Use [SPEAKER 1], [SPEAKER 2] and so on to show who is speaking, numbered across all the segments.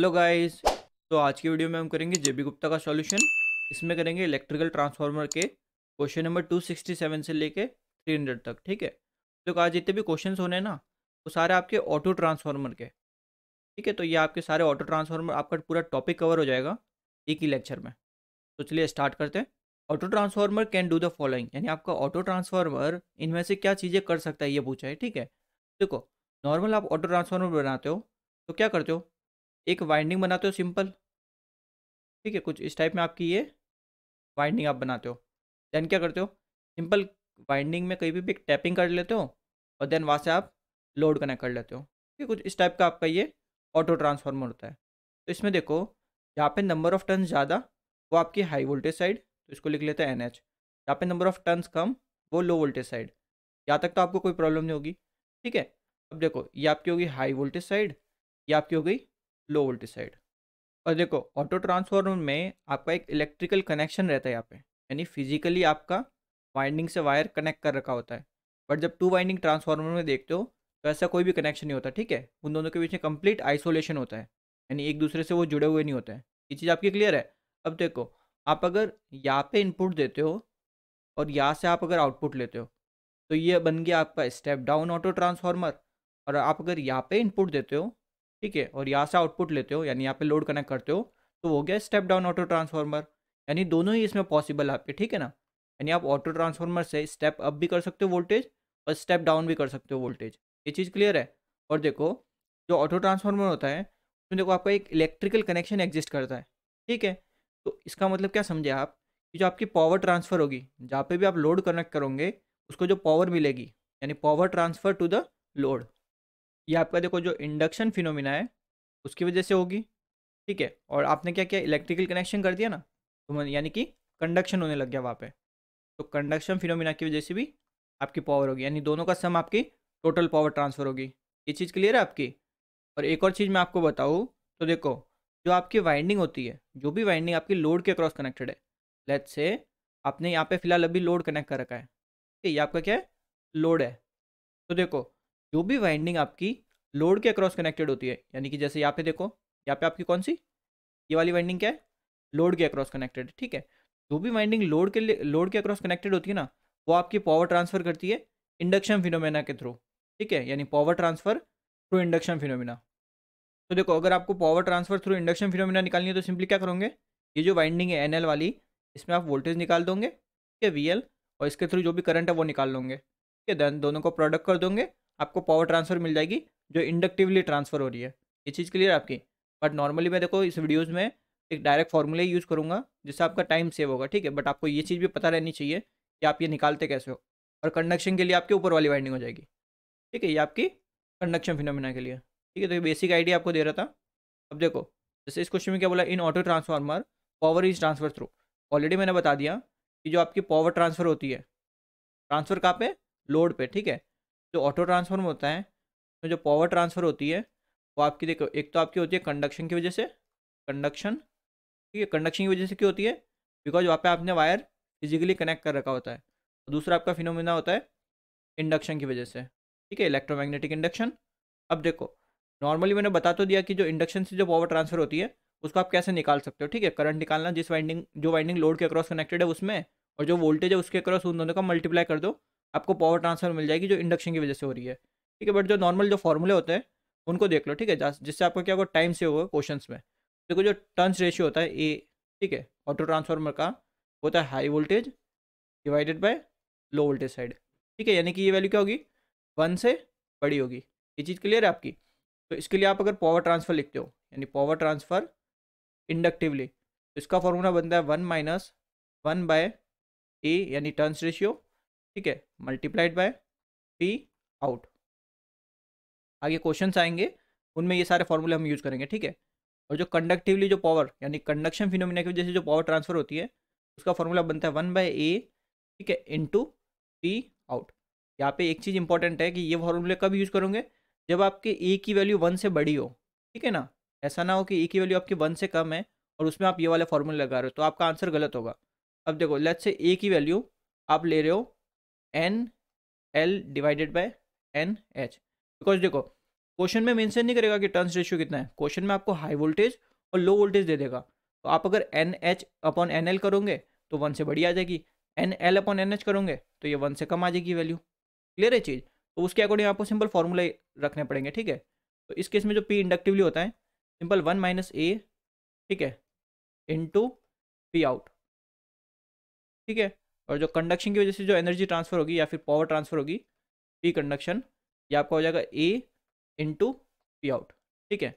[SPEAKER 1] Hello guys. तो आज की वीडियो में हम करेंगे जेबी गुप्ता का सॉल्यूशन। इसमें करेंगे इलेक्ट्रिकल ट्रांसफार्मर के क्वेश्चन नंबर 267 से लेके 300 तक। ठीक है, तो आज जितने भी क्वेश्चंस होने हैं ना, वो सारे आपके ऑटो ट्रांसफार्मर के। ठीक है, तो ये आपके सारे ऑटो ट्रांसफार्मर, आपका पूरा टॉपिक कवर हो जाएगा एक ही लेक्चर में। तो चलिए स्टार्ट करते हैं। Auto transformer can do the following, यानी आपका ऑटो ट्रांसफार्मर इनमें से क्या चीज़ें कर सकता है ये पूछा है। ठीक है, देखो, नॉर्मल आप ऑटो ट्रांसफार्मर बनाते हो तो क्या करते हो, एक वाइंडिंग बनाते हो सिंपल। ठीक है, कुछ इस टाइप में आपकी ये वाइंडिंग आप बनाते हो। देन क्या करते हो, सिंपल वाइंडिंग में कहीं भी एक टैपिंग कर लेते हो और देन वहाँ से आप लोड कनेक्ट कर लेते हो। ठीक है, कुछ इस टाइप का आपका ये ऑटो ट्रांसफार्मर होता है। तो इसमें देखो, जहाँ पे नंबर ऑफ टर्न्स ज़्यादा वो आपकी हाई वोल्टेज साइड, तो इसको लिख लेते हैं NH। जहाँ पे नंबर ऑफ टर्न्स कम वो लो वोल्टेज साइड। यहाँ तक तो आपको कोई प्रॉब्लम नहीं होगी। ठीक है, अब देखो, ये आपकी होगी हाई वोल्टेज साइड, ये आपकी हो गई लो वोल्टेज साइड। और देखो, ऑटो ट्रांसफार्मर में आपका एक इलेक्ट्रिकल कनेक्शन रहता है यहाँ पे, यानी फिजिकली आपका वाइंडिंग से वायर कनेक्ट कर रखा होता है। बट जब टू वाइंडिंग ट्रांसफार्मर में देखते हो तो ऐसा कोई भी कनेक्शन नहीं होता। ठीक है, उन दोनों के बीच में कंप्लीट आइसोलेशन होता है, यानी एक दूसरे से वो जुड़े हुए नहीं होते हैं। ये चीज़ आपकी क्लियर है। अब देखो, आप अगर यहाँ पे इनपुट देते हो और यहाँ से आप अगर आउटपुट लेते हो तो ये बन गया आपका स्टेप डाउन ऑटो ट्रांसफार्मर। और आप अगर यहाँ पे इनपुट देते हो, ठीक है, और यहाँ से आउटपुट लेते हो, यानी यहाँ पे लोड कनेक्ट करते हो, तो वो हो गया स्टेप डाउन ऑटो ट्रांसफार्मर। यानी दोनों ही इसमें पॉसिबल है आपके। ठीक है ना, यानी आप ऑटो ट्रांसफार्मर से स्टेप अप भी कर सकते हो वोल्टेज और स्टेप डाउन भी कर सकते हो वोल्टेज। ये चीज़ क्लियर है। और देखो, जो ऑटो ट्रांसफार्मर होता है उसमें देखो आपका एक इलेक्ट्रिकल कनेक्शन एग्जिस्ट करता है। ठीक है, तो इसका मतलब क्या समझे आप, कि जो आपकी पावर ट्रांसफ़र होगी, जहाँ पे भी आप लोड कनेक्ट करोगे उसको जो पावर मिलेगी, यानी power transfer to the load, ये आपका देखो जो इंडक्शन फिनोमिना है उसकी वजह से होगी। ठीक है, और आपने क्या किया, इलेक्ट्रिकल कनेक्शन कर दिया ना, तो यानी कि कंडक्शन होने लग गया वहाँ पे। तो कंडक्शन फिनोमिना की वजह से भी आपकी पावर होगी, यानी दोनों का सम आपकी टोटल पावर ट्रांसफ़र होगी। ये चीज़ क्लियर है आपकी। और एक और चीज़ मैं आपको बताऊँ, तो देखो, जो आपकी वाइंडिंग होती है, जो भी वाइंडिंग आपकी लोड के क्रॉस कनेक्टेड है, लेट्स से आपने यहाँ पे फिलहाल अभी लोड कनेक्ट कर रखा है। ठीक है, ये आपका क्या है, लोड है। तो देखो, जो भी वाइंडिंग आपकी लोड के अक्रॉस कनेक्टेड होती है, यानी कि जैसे यहाँ पे देखो, यहाँ पे आपकी कौन सी, ये वाली वाइंडिंग क्या है, लोड के अक्रॉस कनेक्टेड है। ठीक है, जो भी वाइंडिंग लोड के अक्रॉस कनेक्टेड होती है ना, वो आपकी पावर ट्रांसफर करती है इंडक्शन फिनोमेना के थ्रू। ठीक है, यानी power transfer through induction phenomena. तो देखो, अगर आपको power transfer through induction phenomena निकालनी है तो सिंपली क्या करोगे, ये जो वाइंडिंग है NL वाली, इसमें आप वोल्टेज निकाल दोगे, ठीक है, VL, और इसके थ्रू जो भी करंट है वो निकाल लोगे। ठीक है, देन दोनों को प्रोडक्ट कर दोगे, आपको पावर ट्रांसफर मिल जाएगी जो इंडक्टिवली ट्रांसफर हो रही है। ये चीज़ क्लियर है आपकी। बट नॉर्मली मैं देखो इस वीडियोज़ में एक डायरेक्ट फार्मूला ही यूज़ करूँगा जिससे आपका टाइम सेव होगा। ठीक है, बट आपको ये चीज़ भी पता रहनी चाहिए कि आप ये निकालते कैसे हो। और कंडक्शन के लिए आपके ऊपर वाली वाइंडिंग हो जाएगी। ठीक है, ये आपकी कंडक्शन फिनोमेना के लिए। ठीक है, तो ये बेसिक आइडिया आपको दे रहा था। अब देखो, जैसे इस क्वेश्चन में क्या बोला, in auto transformer power is transfer through. Already मैंने बता दिया कि जो आपकी पावर ट्रांसफर होती है, ट्रांसफर कहाँ पे, लोड पे। ठीक है, जो ऑटो ट्रांसफार्मर होता है तो जो पावर ट्रांसफर होती है वो आपकी देखो, एक तो आपकी होती है कंडक्शन की वजह से, कंडक्शन। ठीक है, कंडक्शन की वजह से क्यों होती है, बिकॉज वहाँ पे आपने वायर फिजिकली कनेक्ट कर रखा होता है। और दूसरा आपका फिनोमिना होता है इंडक्शन की वजह से। ठीक है, इलेक्ट्रोमैग्नेटिक इंडक्शन। अब देखो, नॉर्मली मैंने बता तो दिया कि जो इंडक्शन से जो पावर ट्रांसफर होती है उसको आप कैसे निकाल सकते हो। ठीक है, करंट निकालना, जिस वाइंडिंग, जो वाइंडिंग लोड के अक्रॉस कनेक्टेड है उसमें, और जो वोल्टेज है उसके अक्रॉस, उन दोनों का मल्टीप्लाई कर दो, आपको पावर ट्रांसफर मिल जाएगी जो इंडक्शन की वजह से हो रही है। ठीक है, बट जो नॉर्मल जो फॉर्मूले होते हैं उनको देख लो। ठीक है, जिससे आपको क्या होगा, टाइम से होगा क्वेश्चन में। देखो, जो टर्न्स रेशियो होता है ए, ठीक है, ऑटो ट्रांसफार्मर का होता है high voltage divided by low voltage side. ठीक है, यानी कि ये वैल्यू क्या होगी, 1 से बड़ी होगी। ये चीज़ क्लियर है आपकी। तो इसके लिए आप अगर पावर ट्रांसफ़र लिखते हो, यानी पावर ट्रांसफ़र इंडक्टिवली, तो इसका फॉर्मूला बनता है 1 - 1/A, यानी टर्न्स रेशियो। ठीक है, मल्टीप्लाइड बाय P आउट। आगे क्वेश्चंस आएंगे, उनमें ये सारे फॉर्मूले हम यूज़ करेंगे। ठीक है, और जो कंडक्टिवली जो पावर, यानी कंडक्शन फिनोमिना की वजह से जो पावर ट्रांसफर होती है, उसका फॉर्मूला बनता है 1/A, ठीक है, इंटू P आउट। यहाँ पे एक चीज़ इंपॉर्टेंट है कि ये फॉर्मूले कब यूज़ करोगे, जब आपके A की वैल्यू 1 से बड़ी हो। ठीक है ना, ऐसा ना हो कि A की वैल्यू आपकी 1 से कम है और उसमें आप ये वाले फॉर्मूले लगा रहे हो, तो आपका आंसर गलत होगा। अब देखो, लेट्स से A की वैल्यू आप ले रहे हो NL divided by NH। Because देखो, क्वेश्चन में मेंशन नहीं करेगा कि टर्न्स रेशियो कितना है, क्वेश्चन में आपको हाई वोल्टेज और लो वोल्टेज दे देगा। तो आप अगर N H upon N L करोगे तो 1 से बड़ी आ जाएगी, N L upon N H करोगे तो ये 1 से कम आ जाएगी वैल्यू। क्लियर है चीज़? तो उसके अकॉर्डिंग आपको सिंपल फॉर्मूला रखने पड़ेंगे, ठीक है। तो इस केस में जो पी इंडक्टिवली होता है, सिंपल 1 माइनस ए, ठीक है, इंटू पी आउट, ठीक है। और जो कंडक्शन की वजह से जो एनर्जी ट्रांसफर होगी या फिर पावर ट्रांसफर होगी, पी कंडक्शन, ये आपका हो जाएगा ए इंटू पी आउट, ठीक है।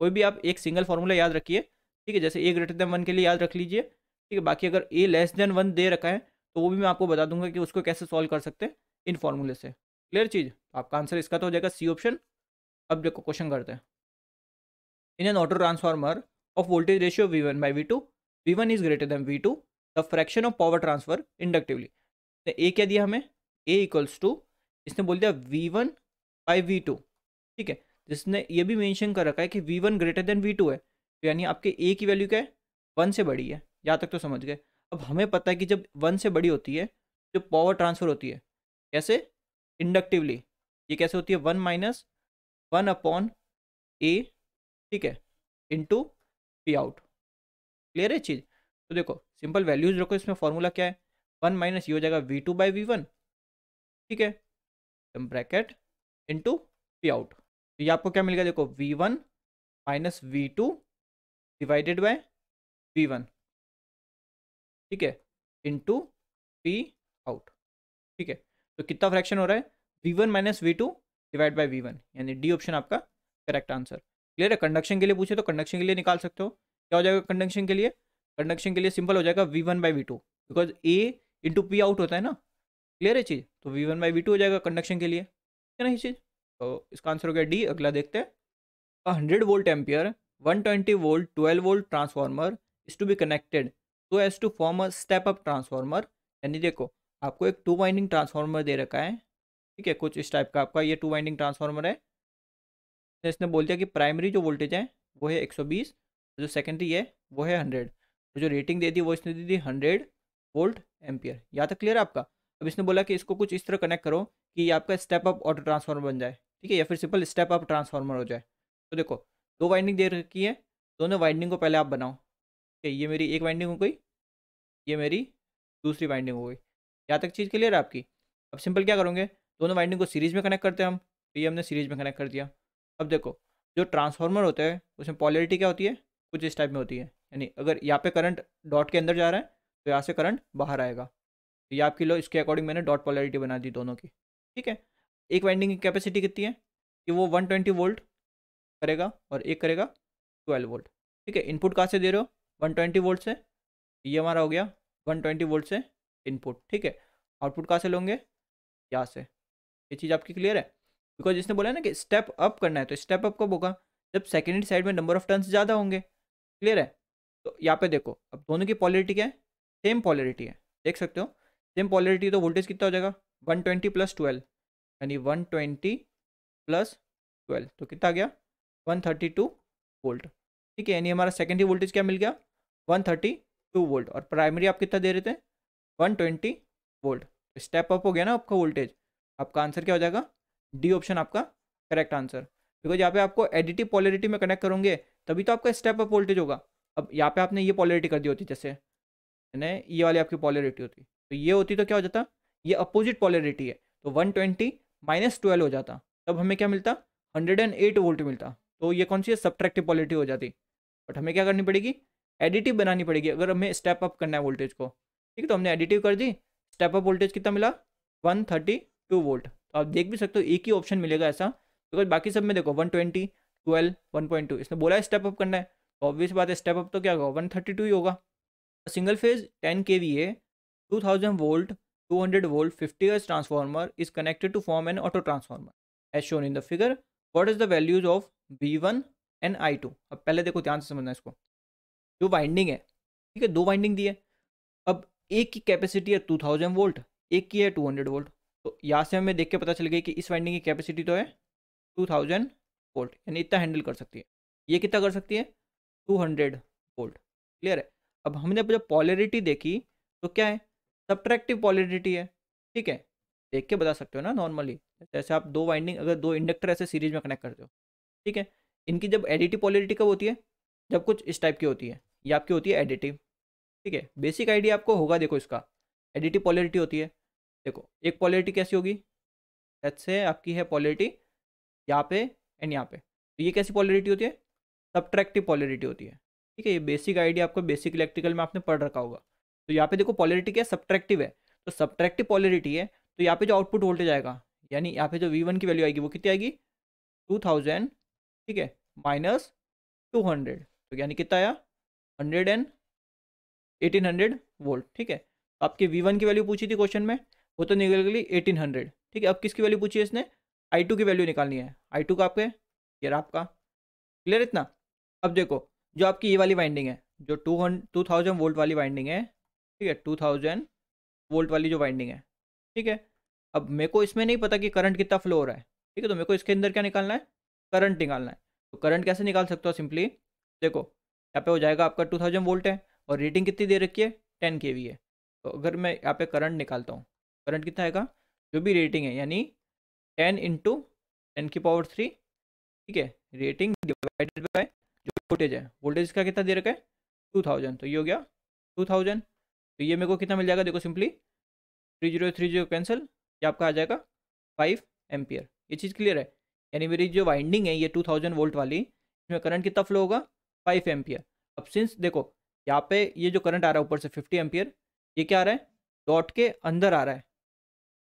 [SPEAKER 1] कोई भी आप एक सिंगल फार्मूला याद रखिए, ठीक है। जैसे ए ग्रेटर देन 1 के लिए याद रख लीजिए, ठीक है। बाकी अगर ए लेस देन 1 दे रखा है तो वो भी मैं आपको बता दूंगा कि उसको कैसे सॉल्व कर सकते हैं इन फार्मूले से। क्लियर चीज़? तो आपका आंसर इसका तो हो जाएगा सी ऑप्शन। अब देखो क्वेश्चन करते हैं। In an auto transformer of voltage ratio V1 by V2, V1 is greater than V2, the fraction of power transfer inductively. A क्या दिया हमें, ए इक्वल्स टू, इसने बोल दिया V1 by V2, ठीक है। जिसने ये भी मेंशन कर रखा है कि V1 ग्रेटर देन V2 है, तो यानी आपके ए की वैल्यू क्या है, 1 से बड़ी है। यहाँ तक तो समझ गए। अब हमें पता है कि जब 1 से बड़ी होती है जो पावर ट्रांसफर होती है, कैसे, इंडक्टिवली। ये कैसे होती है, 1 माइनस 1 अपॉन ए, ठीक है, इंटू पी आउट। क्लियर है चीज़? तो देखो सिंपल वैल्यूज रखो, इसमें फॉर्मूला क्या है, 1 माइनस ये हो जाएगा V2 by V1, ठीक है, ब्रैकेट इंटू पी आउट। तो ये आपको क्या मिल गया, देखो V1 minus V2 divided by V1, ठीक है, इंटू पी आउट, ठीक है। तो कितना फ्रैक्शन हो रहा है, V1 minus V2 divide by V1, यानी डी ऑप्शन आपका करेक्ट आंसर। क्लियर है? कंडक्शन के लिए पूछे तो कंडक्शन के लिए निकाल सकते हो। क्या हो जाएगा कंडक्शन के लिए, कंडक्शन के लिए सिंपल हो जाएगा V1 by V2, because A into P out होता है ना। क्लियर है चीज़? तो V1 बाई V2 हो जाएगा कंडक्शन के लिए, है ना ये चीज़। तो इसका आंसर हो गया डी। अगला देखते हैं। 100 volt ampere 120 volt 12 volt transformer is to be connected so as to form a step up transformer. यानी देखो आपको एक 2 वाइंडिंग ट्रांसफार्मर दे रखा है, ठीक है, कुछ इस टाइप का आपका ये 2 वाइंडिंग ट्रांसफार्मर है। तो इसने बोल दिया कि प्राइमरी जो वोल्टेज है वो है 120, जो सेकेंडरी है वो है 100, तो जो रेटिंग दे दी वो इसने दी थी 100 वोल्ट एम्पियर। यहाँ तक क्लियर है आपका? अब इसने बोला कि इसको कुछ इस तरह कनेक्ट करो कि ये आपका स्टेप अप ऑटो ट्रांसफार्मर बन जाए, ठीक है, या फिर सिंपल स्टेप अप ट्रांसफार्मर हो जाए। तो देखो 2 वाइंडिंग दे रखी है, दोनों वाइंडिंग को पहले आप बनाओ, ठीक है। ये मेरी एक वाइंडिंग हो गई, ये मेरी दूसरी वाइंडिंग हो गई। यहाँ तक चीज़ क्लियर है आपकी? अब सिंपल क्या करोगे, दोनों वाइंडिंग को सीरीज में कनेक्ट करते हैं हम, तो ये हमने सीरीज में कनेक्ट कर दिया। अब देखो जो ट्रांसफार्मर होता है उसमें पॉलरिटी क्या होती है, कुछ इस टाइप में होती है। यानी अगर यहाँ पे करंट डॉट के अंदर जा रहा है तो यहाँ से करंट बाहर आएगा। तो ये आपकी लो इसके अकॉर्डिंग मैंने डॉट पॉलरिटी बना दी दोनों की, ठीक है। एक वाइंडिंग की कैपेसिटी कितनी है कि वो 120 वोल्ट करेगा और एक करेगा 12 वोल्ट, ठीक है। इनपुट कहाँ से दे रहे हो, 120 वोल्ट से, ये हमारा हो गया 120 वोल्ट से इनपुट, ठीक है। आउटपुट कहाँ से लोगे, यहाँ से। ये चीज़ आपकी क्लियर है? बिकॉज इसने बोला है ना कि स्टेप अप करना है, तो स्टेप अप कब होगा, जब सेकेंडरी साइड में नंबर ऑफ टर्न्स ज़्यादा होंगे। क्लियर है? तो यहाँ पे देखो अब दोनों की पॉलरिटी क्या है, सेम पॉलरिटी है, देख सकते हो सेम पॉलरिटी। तो वोल्टेज कितना हो जाएगा 120 प्लस 12, यानी 120 प्लस 12 तो कितना आ गया 132 वोल्ट, ठीक है। यानी हमारा सेकेंडरी वोल्टेज क्या मिल गया 132 वोल्ट, और प्राइमरी आप कितना दे रहे थे 120 वोल्ट। स्टेप अप हो गया ना आपका वोल्टेज। आपका आंसर क्या हो जाएगा, डी ऑप्शन आपका करेक्ट आंसर। बिकॉज यहाँ पे आपको एडिटिव पॉलरिटी में कनेक्ट करोगे तभी तो आपका स्टेप अप वोल्टेज होगा। अब यहाँ पे आपने ये पॉलरिटी कर दी होती, जैसे यानी ये वाली आपकी पॉलरिटी होती, तो ये होती तो क्या हो जाता, ये अपोजिट पॉलरिटी है, तो 120 माइनस 12 हो जाता, तब हमें क्या मिलता 108 वोल्ट मिलता। तो ये कौन सी है, सब्ट्रैक्टिव पॉलरिटी हो जाती। बट हमें क्या करनी पड़ेगी, एडिटिव बनानी पड़ेगी अगर हमें स्टेप अप करना है वोल्टेज को, ठीक है। तो हमने एडिटिव कर दी, स्टेप अप वोल्टेज कितना मिला 132 वोल्ट। तो आप देख भी सकते हो एक ही ऑप्शन मिलेगा ऐसा, बिकॉज बाकी सब में देखो 120 12 1.2 इसने बोला है स्टेप अप करना है, तो ऑब्वियस बात है स्टेप अप तो क्या होगा 132 ही होगा। Single phase 10 kVA 2000 volt 200 volt 50 hertz transformer is connected to form an auto transformer as shown in the figure. What is the values of V1 and I2। अब पहले देखो ध्यान से समझना इसको, जो वाइंडिंग है, ठीक है, 2 वाइंडिंग दी है। अब एक की कैपेसिटी है 2000 वोल्ट, एक की है 200 वोल्ट। तो यहाँ से हमें देख के पता चल गया कि इस वाइंडिंग की कैपेसिटी तो है 2000 वोल्ट, यानी इतना हैंडल कर सकती है। ये कितना कर सकती है 200 वोल्ट। क्लियर है? अब हमने जब पॉलरिटी देखी तो क्या है, सब्ट्रैक्टिव पॉलरिटी है, ठीक है। देख के बता सकते हो ना नॉर्मली, जैसे आप 2 वाइंडिंग अगर 2 इंडक्टर ऐसे सीरीज में कनेक्ट करते हो ठीक है। इनकी जब एडिटिव पोलैरिटी कब होती है, जब कुछ इस टाइप की होती है, ये आपकी होती है एडिटिव। ठीक है, बेसिक आइडिया आपको होगा। देखो इसका एडिटिव पोलैरिटी होती है, देखो एक पोलैरिटी कैसी होगी, ऐसे आपकी है पोलैरिटी यहाँ पे एंड यहाँ पे, तो ये कैसी पोलैरिटी होती है, सब्ट्रैक्टिव पोलैरिटी होती है। ठीक है, ये बेसिक आइडिया आपको बेसिक इलेक्ट्रिकल में आपने पढ़ रखा होगा। तो यहाँ पे देखो पोलैरिटी क्या है, सब्ट्रैक्टिव है, तो सब्ट्रैक्टिव पोलैरिटी है, तो यहाँ पे जो आउटपुट वोल्टेज आएगा, यानी यहाँ पे जो V1 की वैल्यू आएगी वो कितनी आएगी, 2000, ठीक है, माइनस 200, तो यानी कितना आया, 100 एंड 1800 वोल्ट। ठीक है, तो आपकी V1 की वैल्यू पूछी थी क्वेश्चन में, वो तो निकल गई 1800। ठीक है, अब किसकी वैल्यू पूछी है इसने, I2 की वैल्यू निकालनी है। I2 का आपके ये रहा आपका, क्लियर इतना। अब देखो जो आपकी ये वाली वाइंडिंग है, जो 2000 वोल्ट वाली वाइंडिंग है, ठीक है, 2000 वोल्ट वाली जो वाइंडिंग है, ठीक है। अब मेरे को इसमें नहीं पता कि करंट कितना फ्लो हो रहा है, ठीक है, तो मेरे को इसके अंदर क्या निकालना है, करंट निकालना है। तो करंट कैसे निकाल सकते हो सिंपली, देखो यहाँ पे हो जाएगा आपका 2000 वोल्ट है और रेटिंग कितनी दे रखी है, 10 kV है। तो अगर मैं यहाँ पे करंट निकालता हूँ, करंट कितना आएगा, जो भी रेटिंग है, यानी 10 इंटू 10⁻3, ठीक है, रेटिंग डिवाइडेड बाय जो वोल्टेज है, वोल्टेज का कितना दे रखा है 2000, तो ये हो गया 2000। तो ये मेरे को कितना मिल जाएगा, देखो सिंपली 3030 कैंसिल, ये आपका आ जाएगा 5 एम्पियर। ये चीज़ क्लियर है, यानी मेरी जो वाइंडिंग है ये 2000 वोल्ट वाली, इसमें करंट कितना फ्लो होगा, 5 एम्पियर। अब सिंस देखो यहाँ पे ये जो करंट आ रहा है ऊपर से 50 एम्पियर, ये क्या आ रहा है, डॉट के अंदर आ रहा है,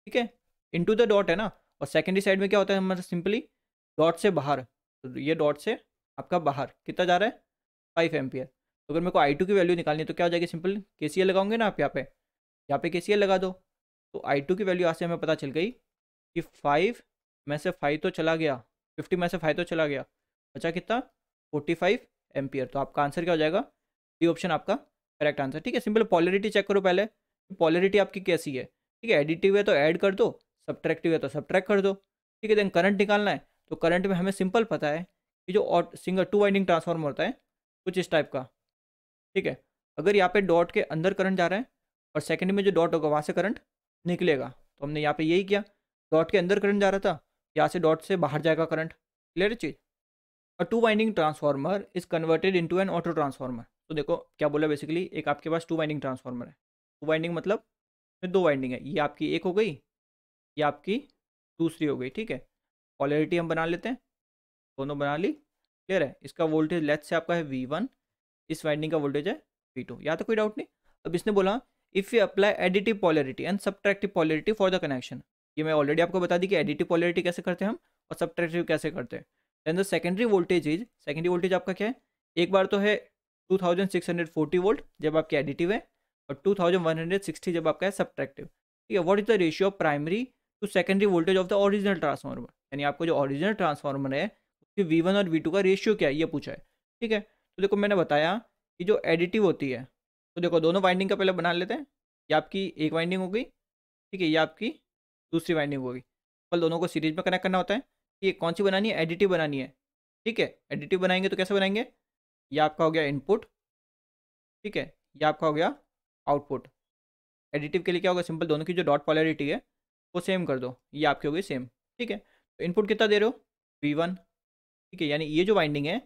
[SPEAKER 1] ठीक है, इनटू द डॉट है ना, और सेकेंडरी साइड में क्या होता है, मतलब सिंपली डॉट से बाहर, तो ये डॉट से आपका बाहर कितना जा रहा है, 5 एम्पियर। तो अगर मेरे को I2 की वैल्यू निकालनी है तो क्या हो जाएगी, सिंपल KCL लगाओगे ना आप, यहाँ पे KCL लगा दो, तो I2 की वैल्यू यहाँ से हमें पता चल गई कि 5 में से 5 तो चला गया, 50 में से 5 तो चला गया, बचा कितना 45 एम्पियर। तो आपका आंसर क्या हो जाएगा, डी ऑप्शन आपका करेक्ट आंसर। ठीक है, सिंपल पॉलरिटी चेक करो पहले, पॉलरिटी आपकी कैसी है। ठीक है, एडिटिव है तो ऐड कर दो, सब्ट्रैक्टिव है तो सब्ट्रैक्ट कर दो। ठीक है, देन करंट निकालना है, तो करंट में हमें सिंपल पता है कि जो सिंगल 2 वाइंडिंग ट्रांसफार्मर होता है कुछ इस टाइप का। ठीक है, अगर यहाँ पे डॉट के अंदर करंट जा रहा है और सेकंड में जो डॉट होगा वहाँ से करंट निकलेगा, तो हमने यहाँ पे यही किया, डॉट के अंदर करंट जा रहा था, यहाँ से डॉट से बाहर जाएगा करंट। क्लियर चीज़। और 2 winding transformer is converted into an auto transformer. तो देखो क्या बोला, बेसिकली एक आपके पास 2 वाइंडिंग ट्रांसफार्मर है, 2 वाइंडिंग मतलब में 2 वाइंडिंग है, ये आपकी एक हो गई, ये आपकी दूसरी हो गई। ठीक है, पोलैरिटी हम बना लेते हैं, दोनों बना ली। क्लियर है, इसका वोल्टेज लेट से आपका है V1, इस वाइंडिंग का वोल्टेज है V2, यहाँ तक कोई डाउट नहीं। अब इसने बोला if you apply additive polarity and subtractive polarity for the connection, ये मैं ऑलरेडी आपको बता दी कि एडिटिव पोलैरिटी कैसे करते हैं हम और सब्ट्रैक्टिव कैसे करते हैं। Then the secondary voltage is, secondary voltage आपका क्या है, एक बार तो है 2640 वोल्ट जब आपकी एडिटिव है, और 2160 जब आपका है सब्ट्रैक्टिव। ठीक है, what is the ratio of primary to secondary voltage of the original transformer, यानी आपको जो ओरिजिनल ट्रांसफार्मर है उसके V1 और V2 का रेशियो क्या है ये पूछा है। ठीक है, तो देखो मैंने बताया कि जो एडिटिव होती है, तो देखो दोनों वाइंडिंग का पहले बना लेते हैं, ये आपकी एक वाइंडिंग हो गई, ठीक है, ये आपकी दूसरी वाइंडिंग हो गई। कल दोनों को सीरीज में कनेक्ट करना होता है, कि कौन सी बनानी है, एडिटिव बनानी है। ठीक है, एडिटिव बनाएंगे तो कैसे बनाएंगे, ये आपका हो गया इनपुट, ठीक है, ये आपका हो गया आउटपुट। एडिटिव के लिए क्या होगा, सिंपल दोनों की जो डॉट पोलैरिटी है वो सेम कर दो, ये आपकी हो गई सेम। ठीक है, तो इनपुट कितना दे रहे हो, V1। ठीक है, यानी ये जो वाइंडिंग है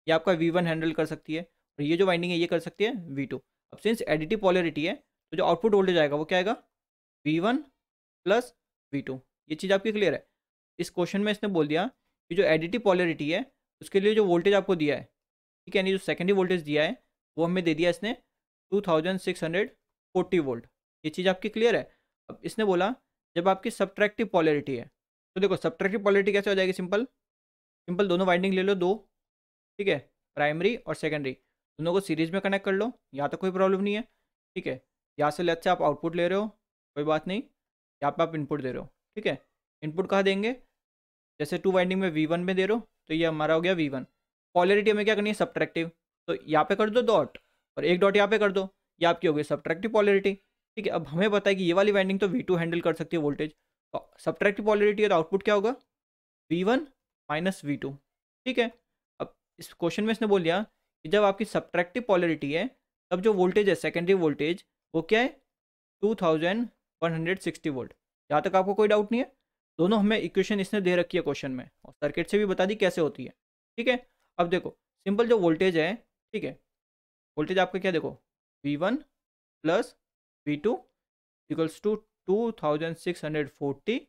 [SPEAKER 1] ये आपका V1 हैंडल कर सकती है, और ये जो वाइंडिंग है ये कर सकती है V2। अब सिंस एडिटिव पोलैरिटी है तो जो आउटपुट वोल्टेज आएगा वो क्या आएगा, V1 प्लस V2। ये चीज़ आपकी क्लियर है। इस क्वेश्चन में इसने बोल दिया कि जो एडिटिव पोलैरिटी है उसके लिए जो वोल्टेज आपको दिया है, ठीक है, यानी जो सेकेंडरी वोल्टेज दिया है वो हमें दे दिया इसने 2640 वोल्ट। ये चीज़ आपकी क्लियर है। अब इसने बोला जब आपकी सब्ट्रैक्टिव पोलैरिटी है, तो देखो सब्ट्रैक्टिव पोलैरिटी कैसे हो जाएगी, सिंपल सिंपल दोनों वाइंडिंग ले लो दो, ठीक है, प्राइमरी और सेकेंडरी दोनों को सीरीज में कनेक्ट कर लो, यहाँ तक कोई प्रॉब्लम नहीं है। ठीक है, यहाँ से लेट से आप आउटपुट ले रहे हो, कोई बात नहीं, यहाँ पे आप इनपुट दे रहे हो। ठीक है, इनपुट कहाँ देंगे, जैसे 2 वाइंडिंग में V1 में दे रहे हो तो ये हमारा हो गया V1। पॉलैरिटी हमें क्या करनी है, सब्ट्रैक्टिव, तो यहाँ पे कर दो डॉट और एक डॉट यहाँ पे कर दो, ये आपकी हो गई सब्ट्रैक्टिव पॉलैरिटी। ठीक है, अब हमें पता है कि ये वाली वाइंडिंग तो V2 हैंडल कर सकती है वोल्टेज, तो सब्ट्रैक्टिव पॉलैरिटी है तो आउटपुट क्या होगा, V1 माइनस V2। ठीक है, अब इस क्वेश्चन में इसने बोल दिया कि जब आपकी सब्ट्रैक्टिव पॉलैरिटी है तब जो वोल्टेज है सेकेंडरी वोल्टेज वो क्या है 2160 वोल्ट। यहाँ तक आपको कोई डाउट नहीं है, दोनों हमें इक्वेशन इसने दे रखी है क्वेश्चन में, और सर्किट से भी बता दी कैसे होती है। ठीक है। अब देखो सिंपल जो वोल्टेज है, ठीक है, वोल्टेज आपका क्या देखो, V1 plus V2 equals to 2640,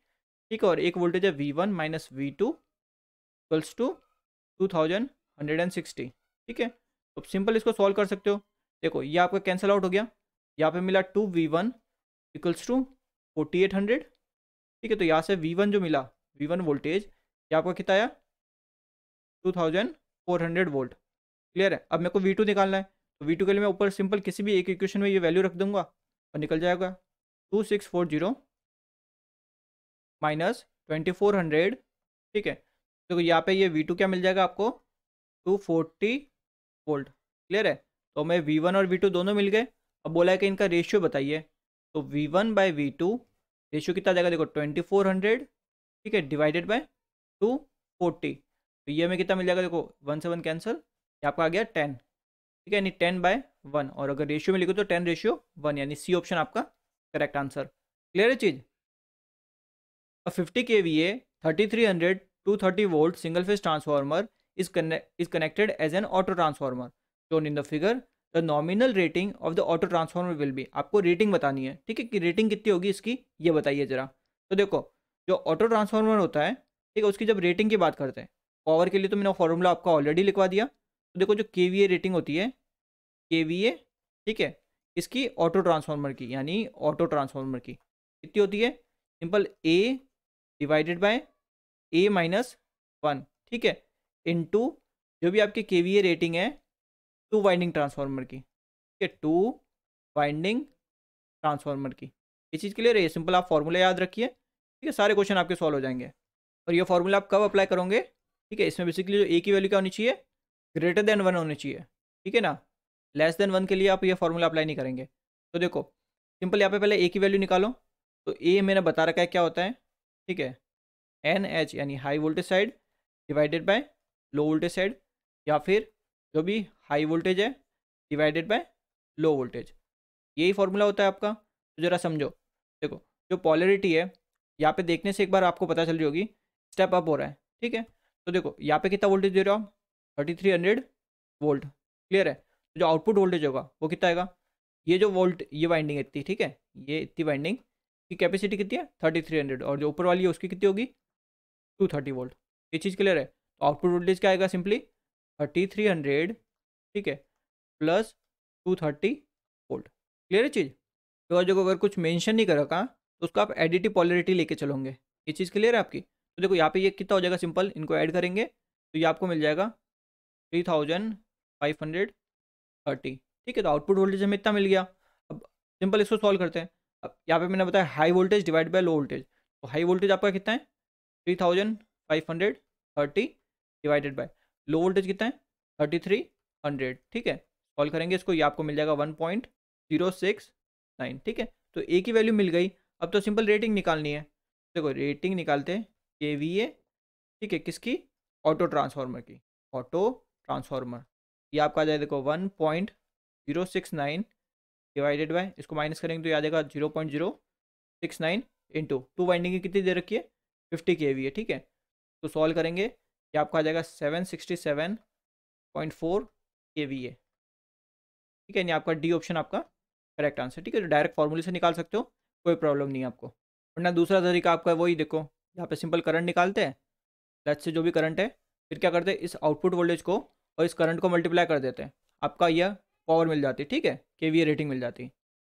[SPEAKER 1] ठीक है, और एक वोल्टेज है V1 minus V2 equals to 2160, ठीक है। तो सिंपल इसको सॉल्व कर सकते हो। देखो ये आपका कैंसिल आउट हो गया, यहाँ पे मिला 2V1 इक्वल्स टू 4800, ठीक है। तो यहाँ से V1 जो मिला, V1 वोल्टेज, ये आपका कितना आया 2400 वोल्ट। क्लियर है। अब मेरे को V2 निकालना है, तो V2 के लिए मैं ऊपर सिंपल किसी भी एक इक्वेशन में ये वैल्यू रख दूंगा और निकल जाएगा 2640 माइनस 2400, ठीक है। तो यहाँ पे ये V2 क्या मिल जाएगा आपको, 240 वोल्ट। क्लियर है। तो मैं V1 और V2 दोनों मिल गए। अब बोला है कि इनका रेशियो बताइए, तो V1 बाई V2 रेशियो कितना जाएगा देखो 2400, ठीक है, डिवाइडेड बाय 240। तो ये हमें कितना मिल जाएगा देखो, 1 से 1 कैंसिल, ये आपका आ गया 10, ठीक है, यानी 10/1। और अगर रेशियो में लिखो तो 10:1, यानी सी ऑप्शन आपका करेक्ट आंसर। क्लियर है चीज़। A 50 kVA 3300 230 volt single phase transformer is connected as an auto transformer shown in the figure. The nominal rating of the auto transformer will be, आपको rating बतानी है, ठीक है, कि rating कितनी होगी इसकी ये बताइए जरा। तो देखो जो ऑटो ट्रांसफार्मर होता है, ठीक है, उसकी जब रेटिंग की बात करते हैं, पावर के लिए तो मैंने फॉर्मूला आपका ऑलरेडी लिखवा दिया। तो देखो जो केवीए रेटिंग होती है, केवीए, ठीक है, इसकी ऑटो ट्रांसफार्मर की, यानी ऑटो ट्रांसफार्मर की कितनी होती है, simple A divided by A minus 1, ठीक है, इनटू जो भी आपकी केवीए रेटिंग है 2 वाइंडिंग ट्रांसफार्मर की, ठीक है, 2 वाइंडिंग ट्रांसफार्मर की। ये चीज़ क्लियर है। ये सिंपल आप फॉर्मूला याद रखिए, ठीक है, सारे क्वेश्चन आपके सॉल्व हो जाएंगे। और ये फॉर्मूला आप कब अप्लाई करोगे, ठीक है, इसमें बेसिकली जो ए की वैल्यू क्या होनी चाहिए, ग्रेटर देन 1 होनी चाहिए, ठीक है ना। लेस देन 1 के लिए आप ये फॉर्मूला अप्लाई नहीं करेंगे। तो देखो सिंपल यहाँ पे पहले ए की वैल्यू निकालो। तो ए मैंने बता रखा है क्या होता है, ठीक है, NH यानी high voltage side divided by low voltage side, या फिर जो भी हाई वोल्टेज है डिवाइडेड बाय लो वोल्टेज, यही फॉर्मूला होता है आपका। तो ज़रा समझो, देखो जो पॉलरिटी है यहाँ पे देखने से एक बार आपको पता चल रही होगी, स्टेप अप हो रहा है, ठीक है। तो देखो यहाँ पे कितना वोल्टेज दे रहे हो आप, 3300 वोल्ट। क्लियर है। तो जो आउटपुट वोल्टेज होगा वो कितना आएगा, ये जो वोल्ट, ये वाइंडिंग इतनी, ठीक है, ये इतनी वाइंडिंग की कैपेसिटी कितनी है 3300, और जो ऊपर वाली है उसकी कितनी होगी 230 वोल्ट। ये चीज़ क्लियर है। तो आउटपुट वोल्टेज क्या आएगा, सिंपली 3300, ठीक है, प्लस 230 वोल्ट। क्लियर है चीज़। तो जो अगर कुछ मेंशन नहीं कर रखा तो उसको आप एडिटिव पॉलरिटी लेके चलोगे। ये चीज़ क्लियर है आपकी। तो देखो यहाँ पे ये कितना हो जाएगा, सिंपल इनको ऐड करेंगे तो ये आपको मिल जाएगा 3530, ठीक है। तो आउटपुट वोल्टेज हमें इतना मिल गया। अब सिंपल इसको सॉल्व करते हैं। अब यहाँ पे मैंने बताया high voltage divide by low voltage, तो हाई वोल्टेज आपका कितना है 3530 डिवाइडेड बाय लो वोल्टेज कितना है 3300, ठीक है। सॉल्व करेंगे इसको, ये आपको मिल जाएगा 1.069, ठीक है। तो ए की वैल्यू मिल गई। अब तो सिंपल रेटिंग निकालनी है। देखो रेटिंग निकालते हैं केवीए, ठीक है, किसकी, ऑटो ट्रांसफार्मर की, ऑटो ट्रांसफार्मर। ये आपका आ जाए देखो 1.069 डिवाइडेड बाय, इसको माइनस करेंगे तो ये आ जाएगा 0.069 इंटू 2 वाइंडिंग की कितनी दे रखी है 50 kVA, ठीक है। तो सॉल्व करेंगे ये आपका आ जाएगा 767.4 kVA, ठीक है, यानी आपका डी ऑप्शन आपका करेक्ट आंसर, ठीक है। तो डायरेक्ट फॉर्मूले से निकाल सकते हो, कोई प्रॉब्लम नहीं है आपको। वरना दूसरा तरीका आपका वही देखो, यहाँ पे सिंपल करंट निकालते हैं, लेट्स से जो भी करंट है, फिर क्या करते हैं इस आउटपुट वोल्टेज को और इस करंट को मल्टीप्लाई कर देते हैं, आपका यह पावर मिल जाती है, ठीक है, केवीए रेटिंग मिल जाती।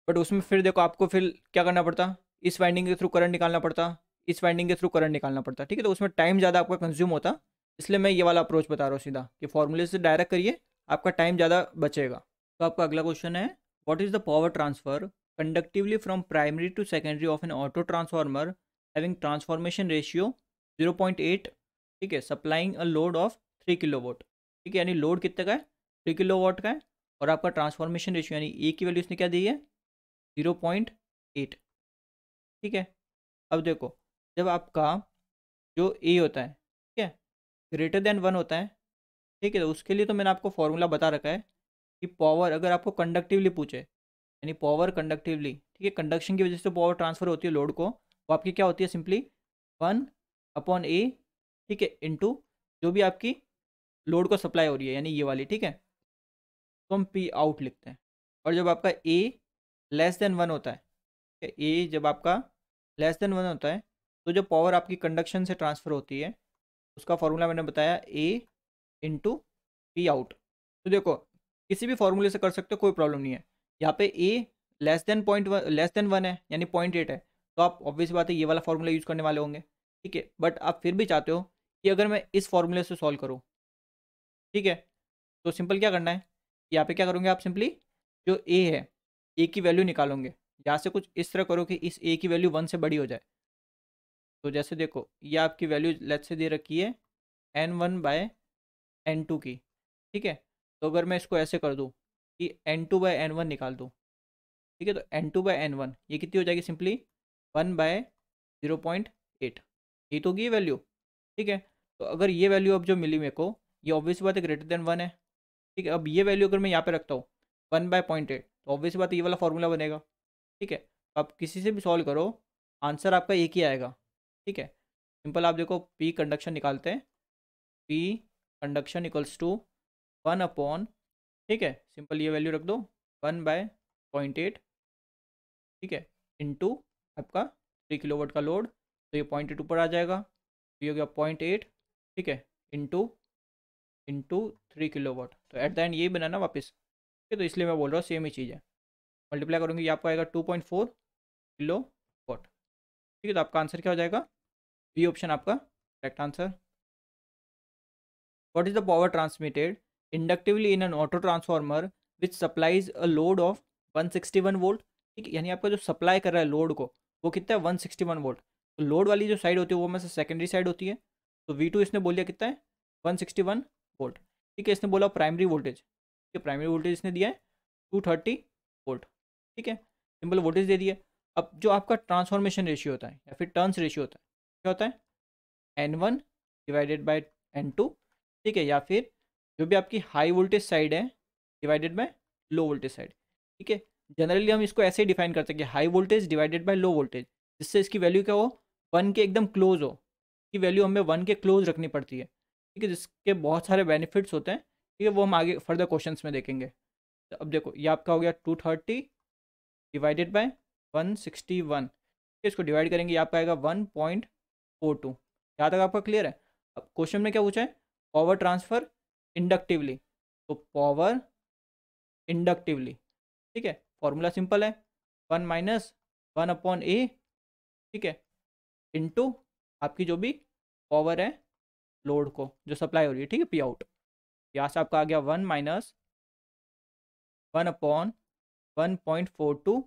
[SPEAKER 1] बट उसमें फिर देखो आपको फिर क्या करना पड़ता, इस वाइंडिंग के थ्रू करंट निकालना पड़ता, इस वाइंडिंग के थ्रू करंट निकालना पड़ता, ठीक है। तो उसमें टाइम ज़्यादा आपका कंज्यूम होता, इसलिए मैं ये वाला अप्रोच बता रहा हूँ सीधा कि फॉर्मूले से डायरेक्ट करिए, आपका टाइम ज़्यादा बचेगा। तो आपका अगला क्वेश्चन है, what is the power transfer conductively from primary to secondary of an auto transformer having transformation ratio 0.8, ठीक है, supplying a load of 3 kilowatt, ठीक है, यानी लोड कितने का है 3 किलोवाट का है, और आपका ट्रांसफॉर्मेशन रेशियो यानी ए की वैल्यू इसने क्या दी है 0.8, ठीक है। अब देखो जब आपका जो ए होता है, ठीक है, ग्रेटर देन 1 होता है, ठीक है, तो उसके लिए तो मैंने आपको फॉर्मूला बता रखा है कि पावर अगर आपको कंडक्टिवली पूछे, यानी पावर कंडक्टिवली, ठीक है, कंडक्शन की वजह से पावर ट्रांसफर होती है लोड को, वो आपकी क्या होती है सिंपली 1/A, ठीक है, इंटू जो भी आपकी लोड को सप्लाई हो रही है, यानी ये वाली, ठीक है, तो हम पी आउट लिखते हैं। और जब आपका ए लेस देन 1 होता है, ए जब आपका लेस देन 1 होता है, तो जो पावर आपकी कंडक्शन से ट्रांसफ़र होती है उसका फॉर्मूला मैंने बताया ए इंटू पी आउट। तो देखो किसी भी फॉर्मूले से कर सकते हो, कोई प्रॉब्लम नहीं है। यहाँ पे ए लेस देन 1 है, यानी 0.8 है, तो आप ऑब्वियस बात है ये वाला फॉर्मूला यूज़ करने वाले होंगे, ठीक है। बट आप फिर भी चाहते हो कि अगर मैं इस फॉर्मूले से सॉल्व करूँ, ठीक है, तो सिंपल क्या करना है, यहाँ पे क्या करोगे आप, सिंपली जो ए है, ए की वैल्यू निकालोगे। यहाँ से कुछ इस तरह करो कि इस ए की वैल्यू 1 से बड़ी हो जाए। तो जैसे देखो ये आपकी वैल्यू लेट्स से दे रखी है n1/n2 की, ठीक है। तो अगर मैं इसको ऐसे कर दूँ कि n2/n1 निकाल दूँ, ठीक है, तो n2/n1 ये कितनी हो जाएगी, सिंपली 1/0.8, ये तो होगी ये वैल्यू, ठीक है। तो अगर ये वैल्यू अब जो मिली मेरे को, ये ऑब्वियस बात है ग्रेटर देन 1 है, ठीक है। अब ये वैल्यू अगर मैं यहाँ पे रखता हूँ 1/0.8, तो ऑब्वियस बात है ये वाला फॉर्मूला बनेगा, ठीक है। तो आप किसी से भी सॉल्व करो, आंसर आपका एक ही आएगा, ठीक है। सिंपल आप देखो पी कंडक्शन निकालते हैं, पी कंडक्शन इक्वल्स टू 1/, ठीक है, सिंपल ये वैल्यू रख दो 1/0.8, ठीक है, इंटू आपका 3 किलोवाट का लोड, तो ये 0.8 ऊपर आ जाएगा, तो ये हो गया 0.8, ठीक है, इंटू इंटू 3 किलोवाट। तो एट द एंड यही बना ना वापस, ठीक है, तो इसलिए मैं बोल रहा हूँ सेम ही चीज़ है। मल्टीप्लाई करूँगी ये आपको आएगा 2.4 किलोवाट, ठीक है। तो आपका आंसर क्या हो जाएगा, बी ऑप्शन आपका correct answer. What is the power transmitted inductively in an auto transformer which supplies a load of 161 volt, ठीक है, यानी आपका जो सप्लाई कर रहा है लोड को वो कितना है 161 वोल्ट। तो लोड वाली जो साइड होती है वो में से सेकेंडरी साइड होती है, तो V2 इसने बोल दिया कितना है 161 वोल्ट, ठीक है। इसने बोला प्राइमरी वोल्टेज, ठीक है, प्राइमरी वोल्टेज इसने दिया है 230 वोल्ट, ठीक है, सिंपल वोल्टेज दे दिया। अब जो आपका ट्रांसफॉर्मेशन रेशियो होता है या फिर टर्न्स रेशियो होता है, क्या होता है N1/N2, ठीक है, या फिर जो भी आपकी हाई वोल्टेज साइड है divided by low voltage side, ठीक है। जनरली हम इसको ऐसे ही डिफाइन करते हैं कि high voltage divided by low voltage, जिससे इसकी वैल्यू क्या हो, 1 के एकदम क्लोज हो, कि वैल्यू हमें 1 के क्लोज रखनी पड़ती है, ठीक है, जिसके बहुत सारे बेनिफिट्स होते हैं, ठीक है, वो हम आगे फर्दर क्वेश्चन में देखेंगे। तो अब देखो ये आपका हो गया 230 डिवाइडेड बाय 161, ठीक है, इसको डिवाइड करेंगे, ये आपका आएगा 1.42। यहाँ तक आपका क्लियर है। अब क्वेश्चन में क्या पूछा है, पावर ट्रांसफ़र इंडक्टिवली, तो पावर इंडक्टिवली, ठीक है, फॉर्मूला सिंपल है 1 - 1/A, ठीक है, इनटू आपकी जो भी पावर है लोड को जो सप्लाई हो रही है, ठीक है, पी आउट। यहाँ से आपका आ गया 1 - 1/1.42,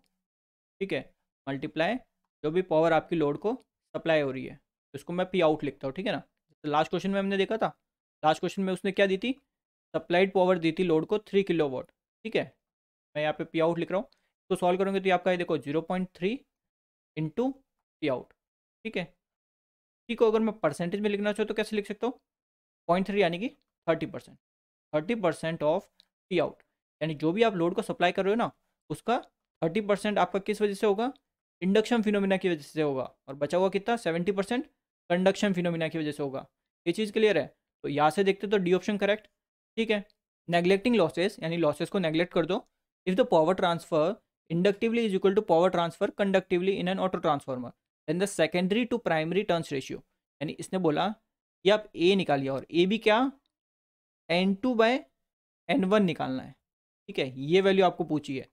[SPEAKER 1] ठीक है, मल्टीप्लाई जो भी पावर आपकी लोड को सप्लाई हो रही है, तो इसको मैं पी आउट लिखता हूँ, ठीक है ना। तो लास्ट क्वेश्चन में हमने देखा था, लास्ट क्वेश्चन में उसने क्या दी थी, सप्लाइड पावर दी थी लोड को 3 किलोवाट, ठीक है। मैं यहाँ पे पी आउट लिख रहा हूँ, तो सॉल्व करोगे तो ये आपका ये देखो 0.3 इंटू पी आउट, ठीक है। पी को अगर मैं परसेंटेज में लिखना चाहूँ तो कैसे लिख सकता हूँ, 0.3 यानी कि 30%, 30% ऑफ पी आउट, यानी जो भी आप लोड को सप्लाई कर रहे हो ना उसका 30% आपका किस वजह से होगा, इंडक्शन फिनोमिना की वजह से होगा, और बचा हुआ कितना 70% कंडक्शन फिनोमिना की वजह से होगा। ये चीज़ क्लियर है। तो यहाँ से देखते तो डी ऑप्शन करेक्ट, ठीक है। नेग्लेक्टिंग लॉसेस, यानी लॉसेस को नेग्लेक्ट कर दो, if the power transfer inductively is equal to power transfer conductively in an auto transformer, then the secondary to primary turns ratio, यानी इसने बोला कि आप ए निकालिए और ए भी क्या N2/N1 निकालना है, ठीक है, ये वैल्यू आपको पूछी है।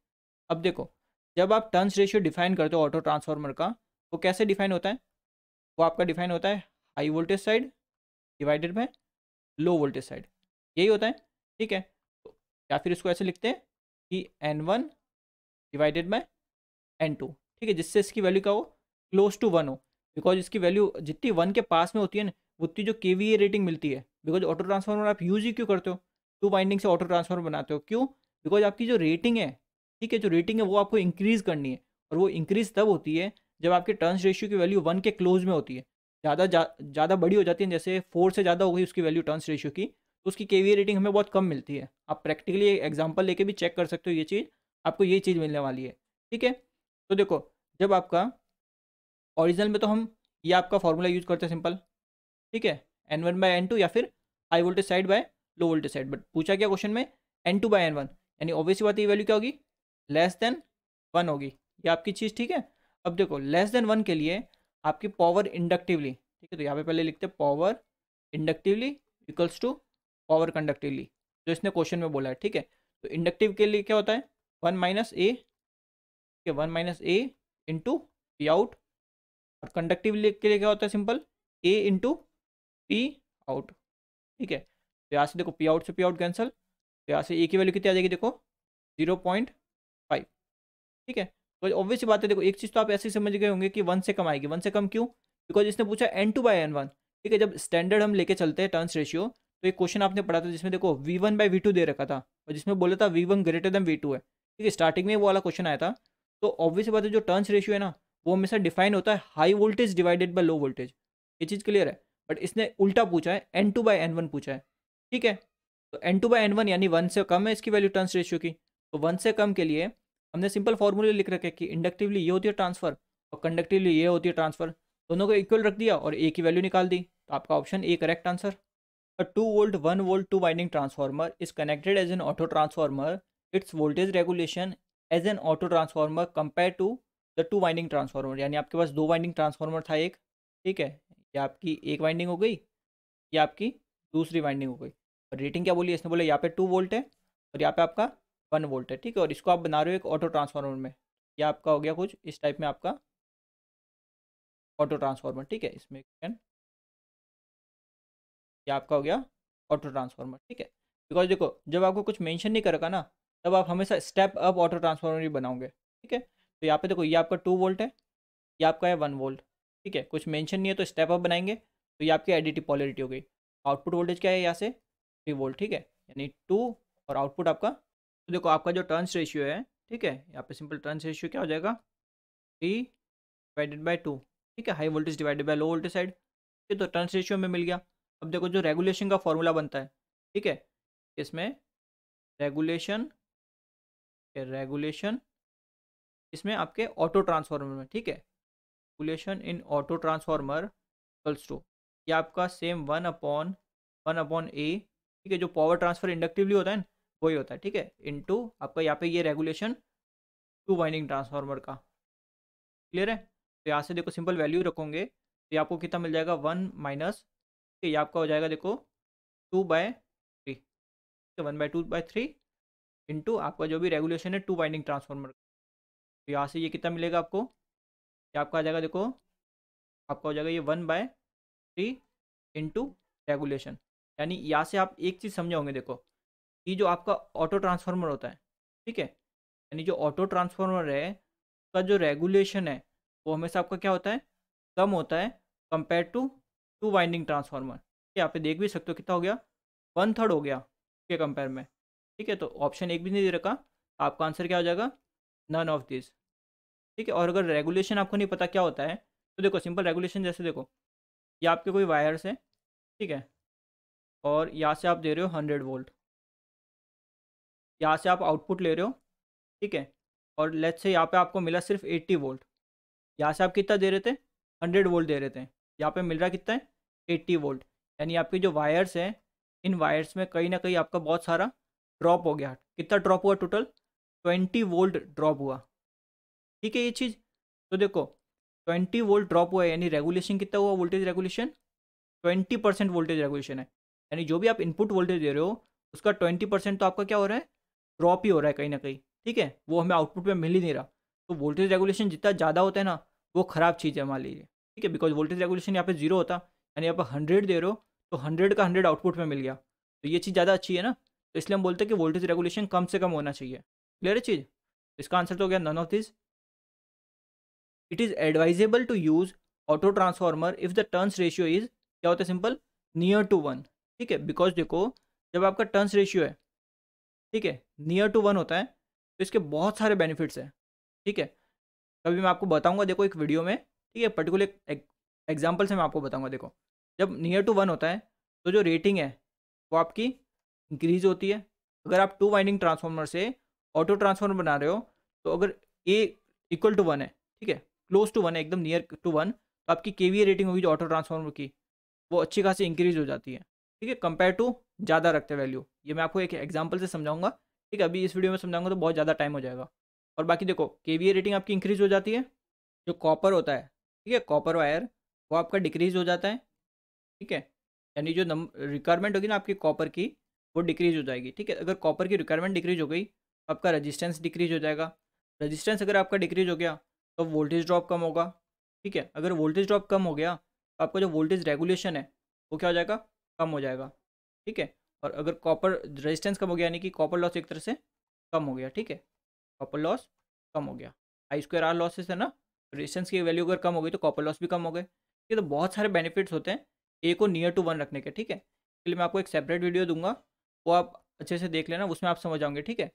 [SPEAKER 1] अब देखो जब आप टर्न्स रेशियो डिफाइन करते हो ऑटो ट्रांसफार्मर का, वो कैसे डिफाइन होता है, वो आपका डिफाइन होता है high voltage side divided by low voltage side, यही होता है, ठीक है। तो या फिर इसको ऐसे लिखते हैं कि N1 डिवाइडेड बाय N2, ठीक है, जिससे इसकी वैल्यू क्या हो, क्लोज टू 1 हो, बिकॉज इसकी वैल्यू जितनी 1 के पास में होती है ना उतनी जो KVA रेटिंग मिलती है, बिकॉज ऑटो ट्रांसफार्मर आप यूज ही क्यों करते हो, 2 वाइंडिंग से ऑटो ट्रांसफार्मर बनाते हो, क्यों, बिकॉज आपकी जो रेटिंग है, ठीक है, जो रेटिंग है वो आपको इंक्रीज़ करनी है, और वो इंक्रीज़ तब होती है जब आपके टर्न्स रेशियो की वैल्यू 1 के क्लोज में होती है। ज़्यादा बड़ी हो जाती है, जैसे 4 से ज़्यादा हो गई उसकी वैल्यू टर्न्स रेशियो की, तो उसकी KVA रेटिंग हमें बहुत कम मिलती है। आप प्रैक्टिकली एग्जाम्पल लेके भी चेक कर सकते हो, ये चीज़ आपको ये चीज़ मिलने वाली है, ठीक है। तो देखो जब आपका ओरिजिनल में तो हम ये आपका फॉर्मूला यूज़ करते हैं सिंपल, ठीक है, N1/N2 या फिर high voltage side by low voltage side. But पूछा क्या क्वेश्चन में, N2/N1, यानी ऑब्वियसली बात है ये वैल्यू क्या होगी, लेस देन 1 होगी। ये आपकी चीज़ ठीक है। अब देखो लेस देन 1 के लिए आपकी पावर इंडक्टिवली, ठीक है, तो यहाँ पे पहले लिखते हैं power inductively equals to power conductively, जो इसने क्वेश्चन में बोला है, ठीक है। तो इंडक्टिव के लिए क्या होता है, 1 माइनस ए, ठीक है, 1 माइनस ए इंटू पी आउट। और कंडक्टिव के लिए क्या होता है, सिंपल ए इंटू पी आउट, ठीक है। तो यहाँ से देखो पी आउट से पी आउट कैंसिल, तो यहाँ से ए की वैल्यू कितनी आ जाएगी, देखो 0.5, ठीक है। तो ऑब्वियस सी बात है, देखो एक चीज़ तो आप ऐसे ही समझ गए होंगे कि 1 से कम आएगी। 1 से कम क्यों, बिकॉज इसने पूछा N2/N1, ठीक है। जब स्टैंडर्ड हम लेके चलते हैं टर्न्स रेशियो, तो एक क्वेश्चन आपने पढ़ा था जिसमें देखो V1/V2 दे रखा था, और जिसमें बोला था V1 ग्रेटर देन V2 है, ठीक है। स्टार्टिंग में वो वाला क्वेश्चन आया था। तो ऑब्वियस बात है जो टर्न्स रेशियो है ना, वो हमेशा डिफाइन होता है high voltage divided by low voltage, ये चीज़ क्लियर है। बट इसने उल्टा पूछा है, N2/N1 पूछा है, ठीक है। तो N2/N1 यानी 1 से कम है इसकी वैल्यू टर्न्स रेशियो की। तो 1 से कम के लिए हमने सिंपल फॉर्मूले लिख रखे कि इंडक्टिवली ये होती है ट्रांसफर और कंडक्टिवली ये होती है ट्रांसफर, दोनों को इक्वल रख दिया और ए की वैल्यू निकाल दी। तो आपका option A correct answer. A 2 volt 1 volt 2 winding transformer is connected as an auto transformer. Its voltage regulation as an auto transformer compared to the 2 winding transformer, यानी आपके पास 2 वाइंडिंग ट्रांसफार्मर था एक, ठीक है। ये आपकी एक वाइंडिंग हो गई, ये आपकी दूसरी वाइंडिंग हो गई। और रेटिंग क्या बोली इसने, बोला यहाँ पे 2 वोल्ट है और यहाँ पे आपका 1 वोल्ट है, ठीक है। और इसको आप बना रहे हो एक ऑटो ट्रांसफार्मर में, यह आपका हो गया कुछ इस टाइप में आपका ऑटो ट्रांसफार्मर, ठीक है। इसमें ये आपका हो गया ऑटो ट्रांसफार्मर, ठीक है। बिकॉज देखो जब आपको कुछ मेंशन नहीं करेगा ना, तब आप हमेशा स्टेप अप ऑटो ट्रांसफार्मर ही बनाओगे, ठीक है। तो यहाँ पे देखो ये आपका 2 वोल्ट है, ये आपका है 1 वोल्ट, ठीक है। कुछ मेंशन नहीं है तो स्टेप अप बनाएंगे, तो ये आपकी एडिटिव पॉलरिटी हो गई। आउटपुट वोल्टेज क्या है यहाँ से 3 वोल्ट, ठीक है, यानी 2, और आउटपुट आपका, तो देखो आपका जो टर्न्स रेशियो है, ठीक है, यहाँ पे सिंपल टर्न्स रेशियो क्या हो जाएगा 3/2, ठीक है। High voltage divided by low voltage side, ठीक है। तो टर्न्स रेशियो में मिल गया। अब देखो जो रेगुलेशन का फॉर्मूला बनता है, ठीक है, इसमें रेगुलेशन इसमें आपके ऑटो ट्रांसफार्मर में, ठीक है, regulation in auto transformer equals to, ये आपका सेम 1/A, ठीक है, जो पावर ट्रांसफर इंडक्टिवली होता है ना वही होता है, ठीक है, इनटू आपका यहाँ पे ये रेगुलेशन 2 वाइंडिंग ट्रांसफार्मर का, क्लियर है। तो यहाँ से देखो सिंपल वैल्यू रखोगे तो आपको कितना मिल जाएगा 1 माइनस, ये आपका हो जाएगा देखो 2/3, 1/2/3 इंटू आपका जो भी रेगुलेशन है 2 वाइंडिंग ट्रांसफार्मर। तो यहाँ से ये कितना मिलेगा आपको, ये आपका आ जाएगा देखो, आपका हो जाएगा ये 1/3 इंटू रेगुलेशन। यानी यहाँ से आप एक चीज़ समझे होंगे, देखो कि जो आपका ऑटो ट्रांसफार्मर होता है, ठीक है, यानी जो ऑटो ट्रांसफार्मर है उसका जो रेगुलेशन है वो हमेशा आपका क्या होता है, कम होता है कंपेयर टू 2 वाइंडिंग ट्रांसफार्मर। यहाँ पे देख भी सकते हो कितना हो गया, 1/3 हो गया के कंपेयर में, ठीक है। तो ऑप्शन एक भी नहीं दे रखा, आपका आंसर क्या हो जाएगा, नन ऑफ दिस, ठीक है। और अगर रेगुलेशन आपको नहीं पता क्या होता है, तो देखो सिंपल रेगुलेशन जैसे देखो ये आपके कोई वायर्स है, ठीक है, और यहाँ से आप दे रहे हो 100 वोल्ट, यहाँ से आप आउटपुट ले रहे हो, ठीक है, और लेट्स से यहाँ पे आपको मिला सिर्फ 80 वोल्ट, यहाँ से आप कितना दे रहे थे 100 वोल्ट दे रहे थे, यहाँ पे मिल रहा कितना है 80 वोल्ट। यानी आपके जो वायर्स हैं, इन वायर्स में कहीं ना कहीं आपका बहुत सारा ड्रॉप हो गया। कितना ड्रॉप हुआ, टोटल 20 वोल्ट ड्रॉप हुआ, ठीक है ये चीज़। तो देखो 20 वोल्ट ड्रॉप हुआ है, यानी रेगुलेशन कितना हुआ, वोल्टेज रेगुलेशन 20% वोल्टेज रेगुलेशन है। यानी जो भी आप इनपुट वोल्टेज दे रहे हो उसका 20% तो आपका क्या हो रहा है, ड्रॉप ही हो रहा है कहीं ना कहीं, ठीक है, वो हमें आउटपुट में मिल ही नहीं रहा। तो वोल्टेज रेगुलेशन जितना ज़्यादा होता है ना वो ख़राब चीज़ है मान लीजिए, ठीक है, बिकॉज वोल्टेज रेगुलेशन यहाँ पे 0 होता, यानी आप 100 दे रहे हो तो 100 का 100 आउटपुट में मिल गया, तो ये चीज़ ज़्यादा अच्छी है ना। तो इसलिए हम बोलते हैं कि वोल्टेज रेगुलेशन कम से कम होना चाहिए, क्लियर है चीज़। इसका आंसर तो हो गया none of this. It is advisable to use auto transformer if the turns ratio is, क्या होता है सिंपल, नियर टू 1, ठीक है। बिकॉज देखो जब आपका टर्न्स रेशियो है, ठीक है, नियर टू 1 होता है तो इसके बहुत सारे बेनिफिट्स हैं, ठीक है। कभी मैं आपको बताऊंगा देखो एक वीडियो में, ठीक है, पर्टिकुलर एग्जांपल से मैं आपको बताऊंगा। देखो जब नियर टू 1 होता है तो जो रेटिंग है वो आपकी इंक्रीज होती है। अगर आप 2 वाइंडिंग ट्रांसफार्मर से ऑटो ट्रांसफार्मर बना रहे हो, तो अगर ए इक्वल टू 1 है, ठीक है, क्लोज टू 1 है, एकदम नियर टू 1, तो आपकी केवीए रेटिंग होगी जो ऑटो ट्रांसफार्मर की, वो अच्छी खासी इंक्रीज हो जाती है, ठीक है, कंपेयर टू ज़्यादा रखते हैं वैल्यू। ये मैं आपको एक एग्जांपल से समझाऊंगा, ठीक है। अभी इस वीडियो में समझाऊंगा तो बहुत ज़्यादा टाइम हो जाएगा। और बाकी देखो केवीए रेटिंग आपकी इंक्रीज हो जाती है, जो कॉपर होता है, ठीक है, कॉपर वायर, वो आपका डिक्रीज हो जाता है, ठीक है। यानी जो रिक्वायरमेंट होगी ना आपकी कॉपर की, वो डिक्रीज हो जाएगी, ठीक है। अगर कॉपर की रिक्वायरमेंट डिक्रीज हो गई तो आपका रजिस्टेंस डिक्रीज हो जाएगा। रजिस्टेंस अगर आपका डिक्रीज हो गया तो वोल्टेज ड्रॉप कम होगा, ठीक है। अगर वोल्टेज ड्रॉप कम हो गया तो आपका जो वोल्टेज रेगुलेशन है वो क्या हो जाएगा, कम हो जाएगा, ठीक है। और अगर कॉपर रेजिस्टेंस कम हो गया यानी कि कॉपर लॉस एक तरह से कम हो गया, ठीक है, कॉपर लॉस कम हो गया। आई स्क्वायर आर लॉसेस है ना, रेजिस्टेंस की वैल्यू अगर कम हो गई तो कॉपर लॉस भी कम हो गए। ये तो बहुत सारे बेनिफिट्स होते हैं ए को नियर टू 1 रखने के, ठीक है। इसलिए मैं आपको एक सेपरेट वीडियो दूंगा, वो आप अच्छे से देख लेना, उसमें आप समझ जाओगे, ठीक है।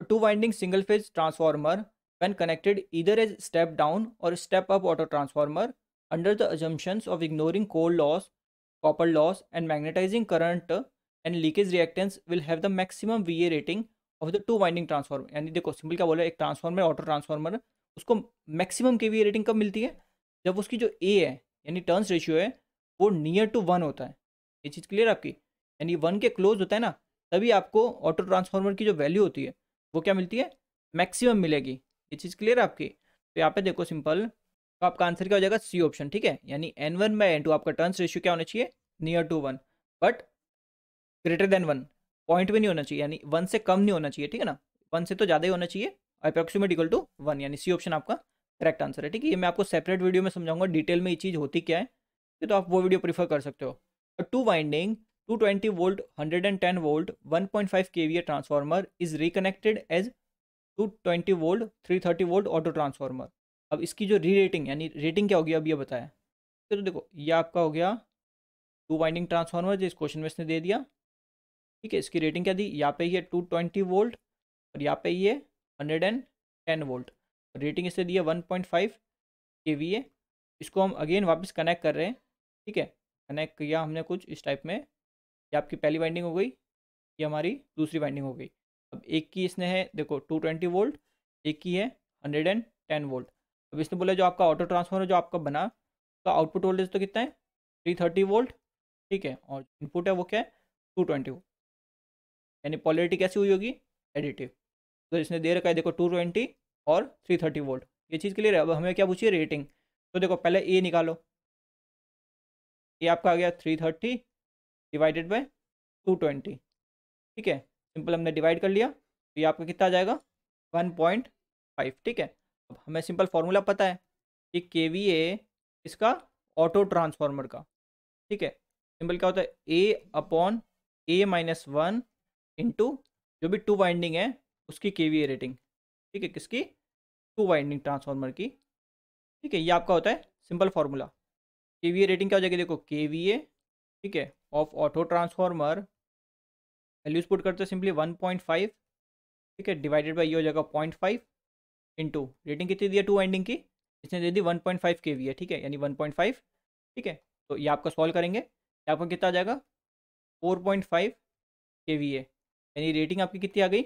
[SPEAKER 1] Two winding single phase transformer when connected either as step down or step up auto transformer under the assumptions of ignoring coal loss, copper loss and magnetizing current and leakage reactance will have the maximum VA rating of the two winding transformer। यानी देखो simple क्या बोला, एक transformer auto transformer, उसको maximum के rating कब मिलती है, जब उसकी जो ए है यानी टर्न्स रेशियो है वो नियर टू 1 होता है। ये चीज़ क्लियर आपकी, यानी 1 के क्लोज होता है ना, तभी आपको ऑटो ट्रांसफार्मर की जो वैल्यू होती है वो क्या मिलती है, मैक्सिमम मिलेगी। ये चीज़ क्लियर है आपकी। तो यहाँ पे देखो सिंपल, तो आपका आंसर क्या हो जाएगा, सी ऑप्शन, ठीक है। यानी N1/N2 आपका टर्न्स रेशियो क्या होना चाहिए, near to 1 but greater than 1, point भी नहीं होना चाहिए, यानी 1 से कम नहीं होना चाहिए, ठीक है ना, 1 से तो ज़्यादा ही होना चाहिए, अप्रॉक्सीमेट इक्वल टू 1, यानी सी ऑप्शन आपका करेक्ट आंसर है, ठीक है। ये मैं आपको सेपरेट वीडियो में समझाऊंगा डिटेल में ये चीज़ होती क्या है, तो आप वो वीडियो प्रीफर कर सकते हो। Two winding 220 volt 110 volt 1.5 kVA transformer is reconnected as 220 volt 330 volt auto transformer. अब इसकी जो री रेटिंग यानी रेटिंग क्या होगी अब ये बताया, तो देखो ये आपका हो गया टू वाइंडिंग ट्रांसफार्मर जो इस क्वेश्चन में इसने दे दिया, ठीक है। इसकी रेटिंग क्या दी, यहाँ पे ये 220 वोल्ट और यहाँ पे ये 110 वोल्ट, रेटिंग इससे दी है 1.5 kVA। इसको हम अगेन वापस कनेक्ट कर रहे हैं, ठीक है। कनेक्ट किया हमने कुछ इस टाइप में, ये आपकी पहली वाइंडिंग हो गई, ये हमारी दूसरी वाइंडिंग हो गई। अब एक की इसने है देखो 220 वोल्ट, एक की है 110 वोल्ट। अब इसने बोला जो आपका ऑटो ट्रांसफार्मर जो आपका बना तो आउटपुट वोल्टेज तो कितना है 330 वोल्ट, ठीक है, और इनपुट है वो क्या है 220 वोल्ट, यानी पोलैरिटी कैसी हुई होगी, एडिटिव। तो इसने दे रखा है देखो 220 और 330 वोल्ट, ये चीज़ क्लियर है। अब हमें क्या पूछिए, रेटिंग। तो देखो पहले ए निकालो, ये आपका आ गया 330 डिवाइडेड बाय 220, ठीक है। सिंपल हमने डिवाइड कर लिया तो ये आपका कितना आ जाएगा 1.5, ठीक है। अब हमें सिंपल फार्मूला पता है कि KVA इसका ऑटो ट्रांसफार्मर का, ठीक है। सिंपल क्या होता है A/A-1 इंटू जो भी टू वाइंडिंग है उसकी KVA रेटिंग, ठीक है, किसकी, टू वाइंडिंग ट्रांसफार्मर की, ठीक है। ये आपका होता है सिंपल फार्मूला। KVA रेटिंग क्या हो जाएगी, देखो KVA, ठीक है, of auto transformer, values put करते हैं सिंपली 1.5, ठीक है, डिवाइडेड बाई ये हो जाएगा 0.5 इंटू रेटिंग कितनी दी है टू वाइंडिंग की, इसने दे दी 1.5 kVA, ठीक है, यानी 1.5, ठीक है। तो ये आपका सॉल्व करेंगे, ये आपका कितना आ जाएगा 4.5 kVA, यानी रेटिंग आपकी कितनी आ गई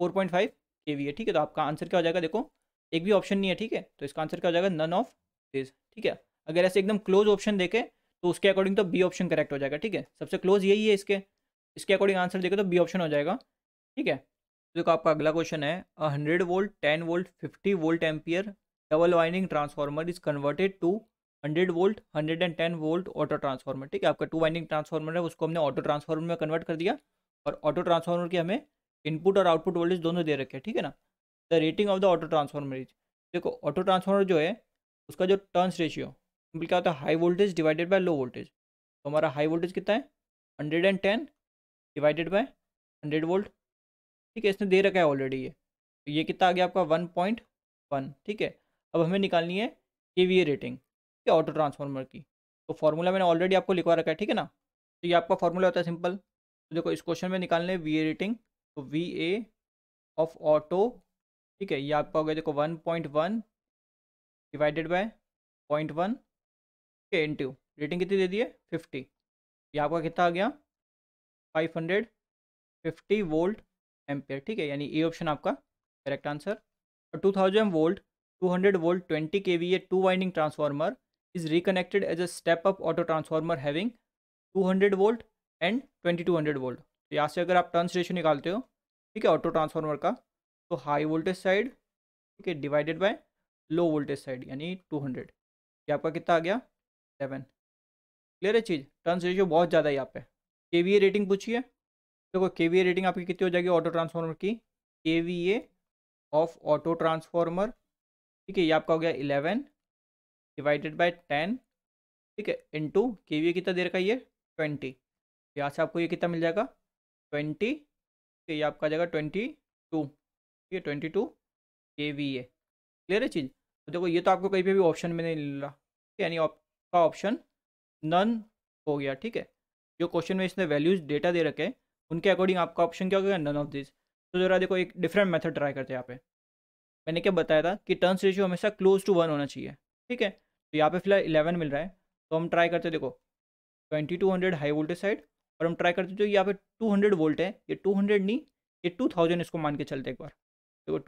[SPEAKER 1] 4.5 kVA, ठीक है। तो आपका आंसर क्या हो जाएगा, देखो एक भी ऑप्शन नहीं है, ठीक है, तो इसका आंसर क्या हो जाएगा नन ऑफ दिस, ठीक है। अगर ऐसे एकदम क्लोज ऑप्शन देखे तो उसके अकॉर्डिंग तो बी ऑप्शन करेक्ट हो जाएगा, ठीक है, सबसे क्लोज यही है इसके अकॉर्डिंग आंसर देखे तो बी ऑप्शन हो जाएगा, ठीक है। तो देखो आपका अगला क्वेश्चन है 100 volt 10 volt 50 volt ampere double winding transformer is converted to 100 volt 110 volt auto transformer, ठीक है। आपका टू वाइंडिंग ट्रांसफार्मर है उसको हमने ऑटो ट्रांसफार्मर में कन्वर्ट कर दिया, और ऑटो ट्रांसफार्मर की हमें इनपुट और आउटपुट वोल्टेज दोनों दे रखे हैं, ठीक है ना। The rating of the auto transformer is, देखो ऑटो ट्रांसफार्मर जो है उसका जो टर्न्स रेशियो सिंपल क्या होता है high voltage divided by low voltage. तो हमारा हाई वोल्टेज कितना है 110 डिवाइडेड बाय 100 वोल्ट, ठीक है, इसने दे रखा है ऑलरेडी ये, तो ये कितना आ गया आपका 1.1, ठीक है। अब हमें निकालनी है KVA रेटिंग, ठीक है, ऑटो ट्रांसफार्मर की। तो फार्मूला मैंने ऑलरेडी आपको लिखवा रखा है, ठीक है ना। तो ये आपका फार्मूला होता है सिंपल, तो देखो इस क्वेश्चन में निकालने VA रेटिंग, तो VA ऑफ ऑटो, ठीक है, ये आपका हो गया देखो 1.1 डिवाइडेड बाय 0.1, ठीक है, इंटू रेटिंग कितनी दे दी है 50, ये आपका कितना आ गया 550 वोल्ट एम्पेयर, ठीक है, यानी ए ऑप्शन आपका करेक्ट आंसर। और 2000 volt 200 volt 20 kVA two winding transformer is reconnected as a step up auto transformer having 200 volt and 2200 volt. तो यहाँ से अगर आप टर्न्स रेशियो निकालते हो, ठीक है, ऑटो ट्रांसफार्मर का, तो हाई वोल्टेज साइड, ठीक है, divided by low voltage side यानी 200, ये आपका कितना आ गया 7। क्लियर है चीज़, टर्न्स रेशियो बहुत ज़्यादा है यहाँ पे। केवीए रेटिंग पूछिए, देखो केवीए रेटिंग आपकी कितनी हो जाएगी ऑटो ट्रांसफार्मर की, केवीए ऑफ ऑटो ट्रांसफार्मर, ठीक है, ये आपका हो गया 11 डिवाइडेड बाय 10, ठीक है, इंटू केवीए कितना दे रखा है ये 20, यहाँ से आपको ये कितना मिल जाएगा 20, ठीक है, ये आपका आ जाएगा 22, ठीक है, 22 केवीए। क्लियर है चीज़। तो देखो ये तो आपको कहीं पे भी ऑप्शन में नहीं मिल रहा, ठीक है, यानी आपका ऑप्शन नन हो गया, ठीक है। जो क्वेश्चन में इसने वैल्यूज डेटा दे रखे हैं उनके अकॉर्डिंग आपका ऑप्शन क्या हो गया, नन ऑफ दिस। तो जरा देखो एक डिफरेंट मेथड ट्राई करते हैं यहाँ पे। मैंने क्या बताया था कि टर्न्स रेशियो हमेशा क्लोज टू 1 होना चाहिए, ठीक है। तो यहाँ पे फिलहाल 11 मिल रहा है, तो हम ट्राई करते देखो 2200 हाई वोल्टेज साइड, और हम ट्राई करते जो यहाँ पे 200 वोल्ट है, ये 200 नहीं, ये 2000 इसको मान के चलते एक बार। देखो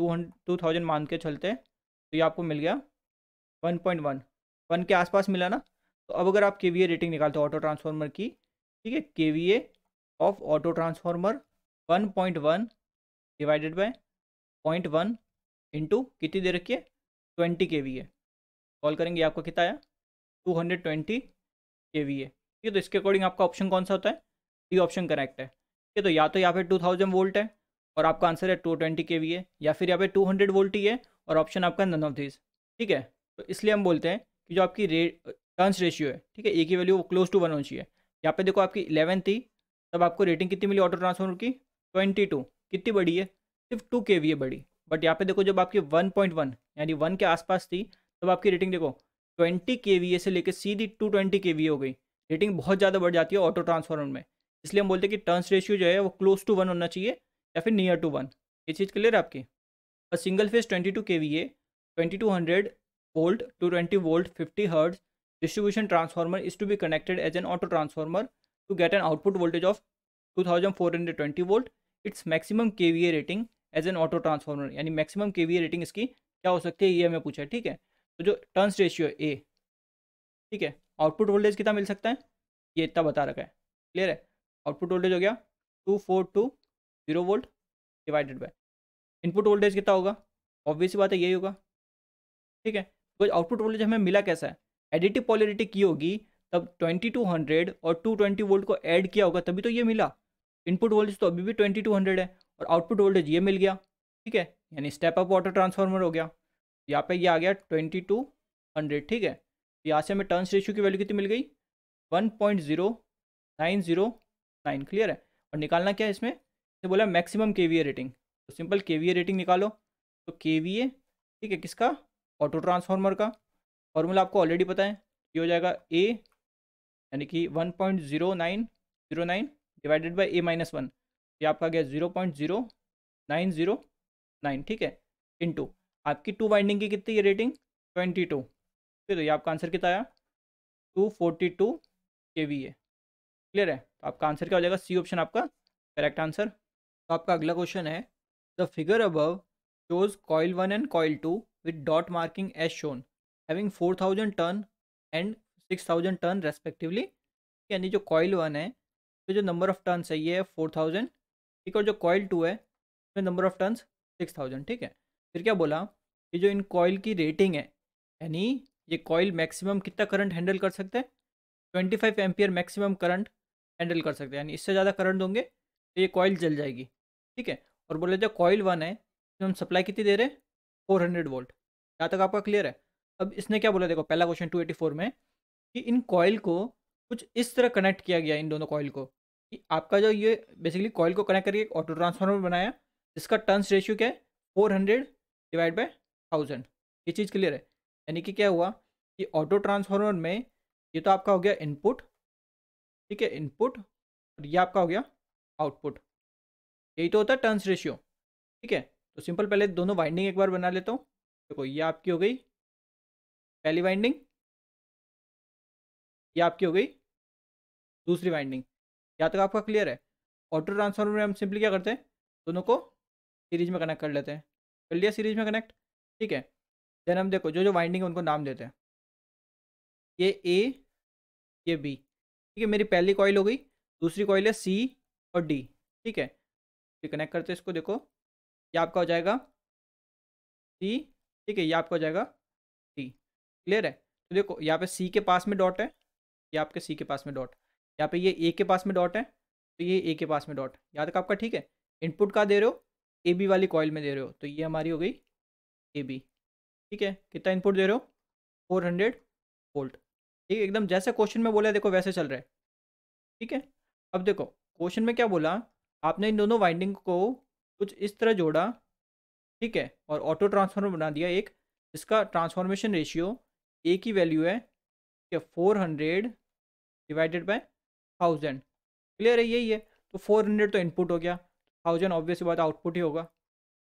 [SPEAKER 1] 2000 मान के चलते हैं, तो ये आपको मिल गया 1.1, 1 के आसपास मिला ना। तो अब अगर आप केवीए रेटिंग निकालते हो ऑटो ट्रांसफार्मर की, ठीक है, KVA of auto transformer 1.1 divided by 0.1 into कितनी दे रखी है 20 केवीए, कॉल करेंगे आपको कितना आया 220 केवीए, ठीक है। तो इसके अकॉर्डिंग आपका ऑप्शन कौन सा होता है, ये ऑप्शन करेक्ट है, ठीक है। तो या तो यहाँ पे 2000 वोल्ट है और आपका आंसर है 220 केवीए, या फिर यहाँ पे 200 वोल्ट ही है और ऑप्शन आपका नन ऑफ दिस, ठीक है। तो इसलिए हम बोलते हैं कि जो आपकी टर्न्स रेशियो है, ठीक है, ए की वैल्यू वो क्लोज टू 1 होनी चाहिए। यहाँ पे देखो आपकी 11 थी, तब आपको रेटिंग कितनी मिली ऑटो ट्रांसफार्मर की 22, कितनी बड़ी है सिर्फ 2 केवीए बड़ी। बट यहाँ पे देखो जब आपकी 1.1 यानी 1 के आसपास थी, तब आपकी रेटिंग देखो 20 केवीए से लेकर सीधी 220 केवीए हो गई। रेटिंग बहुत ज़्यादा बढ़ जाती है ऑटो ट्रांसफार्मर में, इसलिए हम बोलते हैं कि टर्न्स रेशियो जो है वो क्लोज टू 1 होना चाहिए या फिर नियर टू 1। ये चीज़ क्लियर है आपकी। A single phase 22 kVA 2200 volt to 20 volt 50 hertz distribution transformer is to be connected as an auto transformer to get an output voltage of 2420 volt. Its maximum kVA rating as an auto transformer, यानी maximum kVA rating इसकी क्या हो सकती है ये हमें पूछा है, ठीक है। तो जो टर्न्स रेशियो है ए, ठीक है, आउटपुट वोल्टेज कितना मिल सकता है ये इतना बता रखा है, क्लियर है। आउटपुट वोल्टेज हो गया 2420 volt divided by input voltage कितना होगा, ऑब्वियस सी बात है यही होगा, ठीक है। तो आउटपुट वोल्टेज हमें मिला कैसा है, एडिटिव पॉलरिटी की होगी तब 2200 और 220 वोल्ट को ऐड किया होगा तभी तो ये मिला। इनपुट वोल्टेज तो अभी भी 2200 है और आउटपुट वोल्टेज ये मिल गया, ठीक है, यानी स्टेप अप ऑटो ट्रांसफार्मर हो गया। यहाँ पे ये आ गया 2200, ठीक है। यहाँ से हमें टर्न्स रेशियो की वैल्यू कितनी मिल गई 1.0909, क्लियर है। और निकालना क्या है इसमें, इसे बोला मैक्सिमम केवीए रेटिंग, तो सिंपल केवीए रेटिंग निकालो। तो केवीए, ठीक है, किसका ऑटो ट्रांसफार्मर का, फॉर्मूला आपको ऑलरेडी पता है, ये हो जाएगा ए यानी कि 1.0909 डिवाइडेड बाई A-1, ये आपका गया 0.0909, ठीक है, इनटू आपकी 2 वाइंडिंग की कितनी है रेटिंग 22, फिर तो ये आपका आंसर कितना आया 242 kVA, क्लियर है। तो आपका आंसर क्या हो जाएगा, सी ऑप्शन आपका करेक्ट आंसर। तो आपका अगला क्वेश्चन है, the figure above shows coil 1 and coil 2 with dot marking as shown having 4000 turn and 6000 turn respectively, यानी जो coil 1 है तो जो नंबर ऑफ टर्न्स है ये है 4000, ठीक है, और जो coil 2 है तो नंबर ऑफ टर्न्स 6000, ठीक है। फिर क्या बोला कि जो इन coil की रेटिंग है, यानी ये coil मैक्सिमम कितना करंट हैंडल कर सकते हैं 25 एम्पियर मैक्सिमम करंट हैंडल कर सकते हैं, यानी इससे ज़्यादा करंट होंगे तो ये coil जल जाएगी, ठीक है। और बोले जो coil 1 है तो हम सप्लाई कितनी दे रहे हैं 400 वोल्ट, यहाँ तक आपका क्लियर है। अब इसने क्या बोला देखो पहला क्वेश्चन 284 में कि इन कॉइल को कुछ इस तरह कनेक्ट किया गया, इन दोनों कॉइल को, कि आपका जो ये बेसिकली कॉइल को कनेक्ट करके एक ऑटो ट्रांसफार्मर बनाया जिसका टर्न्स रेशियो क्या है 400 डिवाइड बाय 1000, ये चीज़ क्लियर है। यानी कि क्या हुआ कि ऑटो ट्रांसफार्मर में ये तो आपका हो गया इनपुट, ठीक है, इनपुट, और ये आपका हो गया आउटपुट, यही तो होता है टर्न्स रेशियो, ठीक है। तो सिंपल पहले दोनों वाइंडिंग एक बार बना लेता हूँ। देखो ये आपकी हो गई पहली वाइंडिंग, ये आपकी हो गई दूसरी वाइंडिंग, यहाँ तक आपका क्लियर है। ऑटो ट्रांसफार्मर में हम सिंपली क्या करते हैं दोनों को सीरीज में कनेक्ट कर लेते हैं, कर लिया सीरीज में कनेक्ट, ठीक है। देन हम देखो जो जो वाइंडिंग है उनको नाम देते हैं, ये ए ये बी, ठीक है, मेरी पहली कॉइल हो गई, दूसरी कॉइल है सी और डी, ठीक है, फिर कनेक्ट करते हैं इसको, देखो ये आपका हो जाएगा सी, ठीक है, ये आपका हो जाएगा सी। क्लियर है? तो देखो यहाँ पे सी के पास में डॉट है, ये आपके सी के पास में डॉट, यहाँ पे ये ए के पास में डॉट है, तो ये ए के पास में डॉट, यहाँ तक आपका ठीक है। इनपुट कहाँ दे रहे हो? ए बी वाली कॉइल में दे रहे हो, तो ये हमारी हो गई ए बी। ठीक है, कितना इनपुट दे रहे हो? 400 वोल्ट। ठीक है, एकदम जैसे क्वेश्चन में बोला है देखो वैसे चल रहा है। ठीक है, अब देखो क्वेश्चन में क्या बोला, आपने इन दोनों वाइंडिंग को कुछ इस तरह जोड़ा, ठीक है, और ऑटो ट्रांसफार्मर बना दिया एक, इसका ट्रांसफॉर्मेशन रेशियो ए की वैल्यू है कि 400 डिवाइडेड बाय 1000। क्लियर है? यही है। तो 400 तो इनपुट हो गया, 1000 ऑब्वियस बात आउटपुट ही होगा,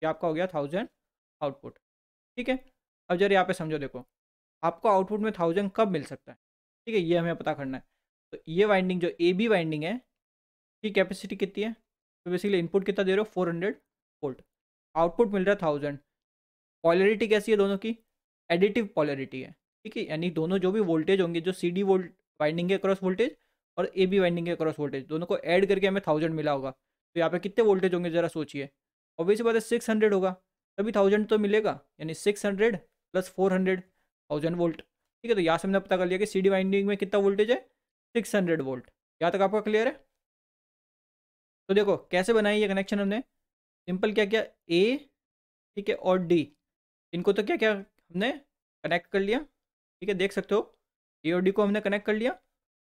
[SPEAKER 1] ये आपका हो गया 1000 आउटपुट। ठीक है, अब जरा यहाँ पे समझो, देखो आपको आउटपुट में 1000 कब मिल सकता है? ठीक है, ये हमें पता करना है। तो ये वाइंडिंग जो ए बी वाइंडिंग है, की कैपेसिटी कितनी है? तो बेसिकली इनपुट कितना दे रहे हो? 400 वोल्ट, आउटपुट मिल रहा है 1000। पॉलरिटी कैसी है दोनों की? एडिटिव पॉलरिटी है। ठीक है, यानी दोनों जो भी वोल्टेज होंगे, जो सी डी वोल्ट वाइंडिंग के क्रॉस वोल्टेज और ए बी वाइंडिंग के क्रॉस वोल्टेज, दोनों को ऐड करके हमें 1000 मिला होगा। तो यहाँ पे कितने वोल्टेज होंगे ज़रा सोचिए। ऑब्वियस बात है 600 होगा, तभी 1000 तो मिलेगा, यानी 600 प्लस 400, 1000 वोल्ट। ठीक है, तो यहाँ से हमने पता कर लिया कि सी डी वाइंडिंग में कितना वोल्टेज है? 600 वोल्ट। यहाँ तक आपका क्लियर है? तो देखो कैसे बनाई ये कनेक्शन हमने, सिंपल क्या किया, ए, ठीक है, और डी, इनको तो क्या क्या हमने कनेक्ट कर लिया। ठीक है, देख सकते हो ए और डी को हमने कनेक्ट कर लिया,